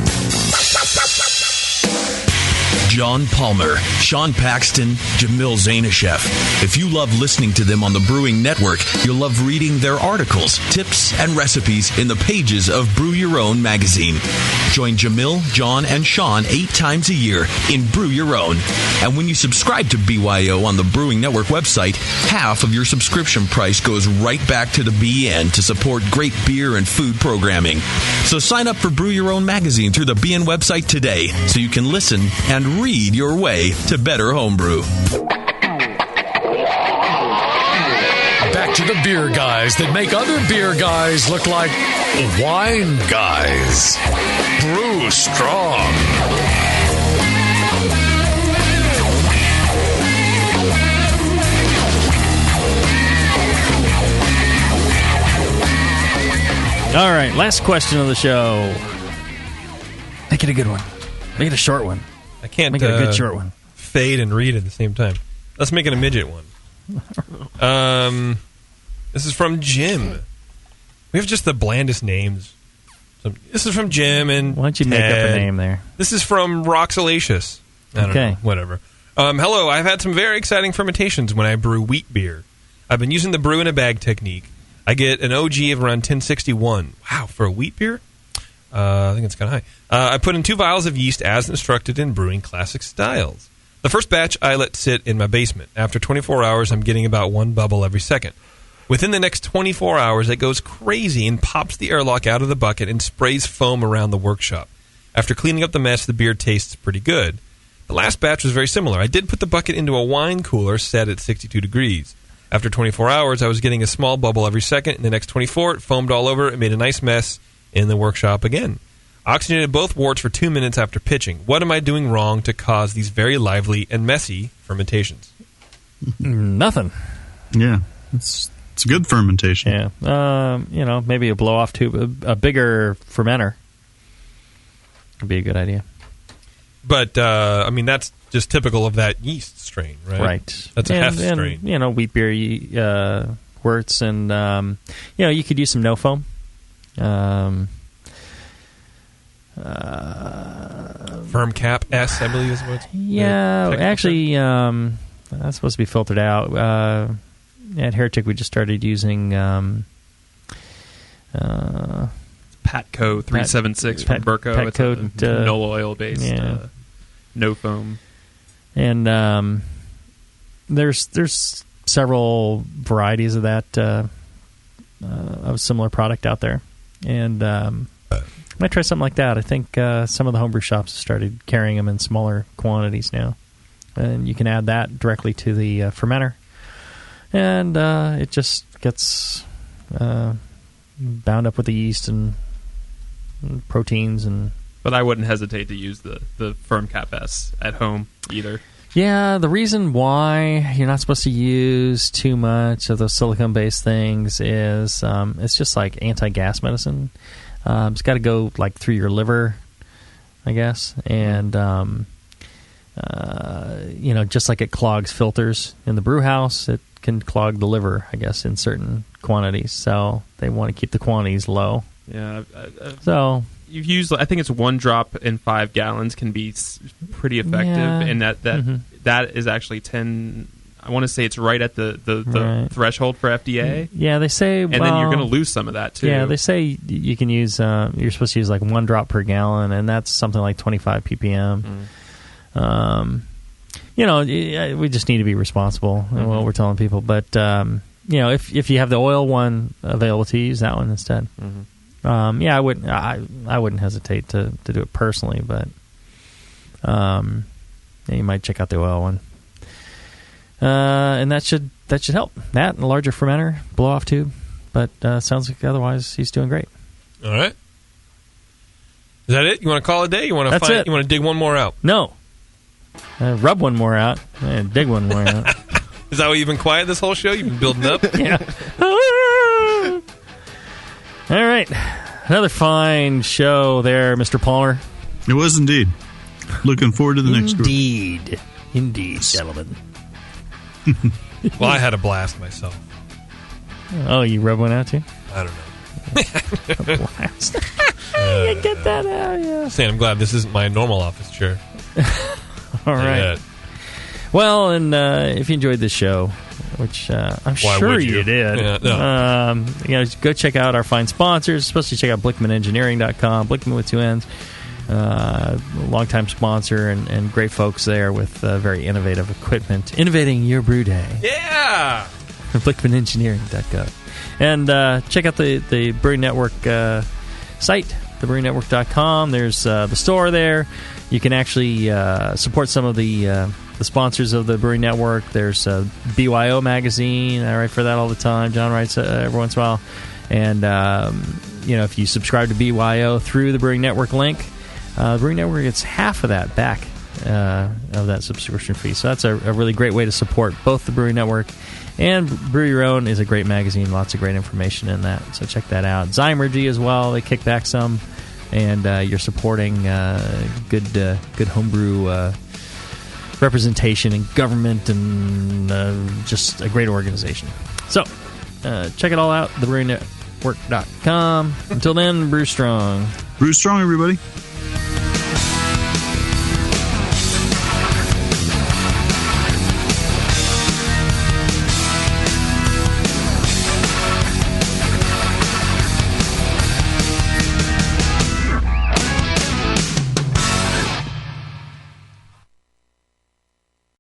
John Palmer, Sean Paxton, Jamil Zainasheff. If you love listening to them on the Brewing Network, you'll love reading their articles, tips, and recipes in the pages of Brew Your Own magazine. Join Jamil, John, and Sean 8 times a year in Brew Your Own. And when you subscribe to BYO on the Brewing Network website, half of your subscription price goes right back to the BN to support great beer and food programming. So sign up for Brew Your Own magazine through the BN website today so you can listen and read your way to better homebrew. Back to the beer guys that make other beer guys look like wine guys. Brew strong. All right, last question of the show. Make it a good one. Make it a short one. I can't make it a good short one. Fade and read at the same time. Let's make it a midget one. This is from Jim. We have just the blandest names. This is from Jim and why don't you make up a name there? This is from Roxalacious. I don't know. Whatever. Hello, I've had some very exciting fermentations when I brew wheat beer. I've been using the brew in a bag technique. I get an OG of around 1061. Wow, for a wheat beer? I think it's kind of high. I put in 2 vials of yeast as instructed in Brewing Classic Styles. The first batch I let sit in my basement. After 24 hours, I'm getting about 1 bubble every second. Within the next 24 hours, it goes crazy and pops the airlock out of the bucket and sprays foam around the workshop. After cleaning up the mess, the beer tastes pretty good. The last batch was very similar. I did put the bucket into a wine cooler set at 62 degrees. After 24 hours, I was getting a small bubble every second. In the next 24, it foamed all over. It made a nice mess in the workshop again. Oxygenated both worts for 2 minutes after pitching. What am I doing wrong to cause these very lively and messy fermentations? Nothing. Yeah, it's a good fermentation. Yeah, maybe a blow-off tube, a bigger fermenter Would be a good idea. But, I mean, that's just typical of that yeast strain, right? Right. That's a heft strain. And, you know, wheat beer worts, and, you know, you could use some no foam. Firm cap S, I believe is what. Yeah, actually, that's supposed to be filtered out. At Heretic, we just started using Patco 376 from Burco. Patco, it's a canola oil based, no foam. And there's several varieties of that of a similar product out there, and I might try something like that. I think some of the homebrew shops have started carrying them in smaller quantities now, and you can add that directly to the fermenter, and it just gets bound up with the yeast and proteins. But I wouldn't hesitate to use the Firm Cap S at home either. Yeah, the reason why you're not supposed to use too much of those silicone-based things is it's just like anti-gas medicine. It's got to go like through your liver, I guess, and you know, just like it clogs filters in the brew house, it can clog the liver, I guess, in certain quantities. So they want to keep the quantities low. Yeah. So you've used, I think it's 1 drop in 5 gallons can be pretty effective, and that is actually 10. I want to say it's right at the threshold for FDA. Yeah, they say, and then you're going to lose some of that too. Yeah, they say you can use. You're supposed to use like 1 drop per gallon, and that's something like 25 ppm. You know, we just need to be responsible in what we're telling people. But you know, if you have the oil one available to use that one instead. Yeah, I wouldn't hesitate to do it personally, but yeah, you might check out the oil one. And that should help. That and a larger fermenter, blow off tube. But sounds like otherwise he's doing great. All right. Is that it? You want to call it a day? You want to dig one more out? No. Rub one more out and dig one more out. Is that why you've been quiet this whole show? You've been building up? Yeah. All right. Another fine show there, Mr. Palmer. It was indeed. Looking forward to the next group. Indeed, gentlemen. Well, I had a blast myself. Oh, you rub one out too? I don't know. A blast. You get that out, yeah. Saying I'm glad this isn't my normal office chair. All right. Well, and if you enjoyed this show, which I'm sure you did, Yeah, no. you know, go check out our fine sponsors, especially check out BlickmanEngineering.com, Blickman with 2 N's. Longtime sponsor and great folks there with very innovative equipment, innovating your brew day. Yeah! BlickmanEngineering.com. And check out the Brewing Network site, thebrewingnetwork.com. There's the store there. You can actually support some of the sponsors of the Brewing Network. There's BYO magazine. I write for that all the time. John writes every once in a while. And you know, if you subscribe to BYO through the Brewing Network link, the Brewing Network gets half of that back of that subscription fee. So that's a really great way to support both the Brewing Network and Brew Your Own is a great magazine. Lots of great information in that. So check that out. Zymergy as well. They kick back some. And you're supporting good homebrew representation in government and just a great organization. So check it all out, thebrewingnetwork.com. Until then, brew strong. Brew strong, everybody.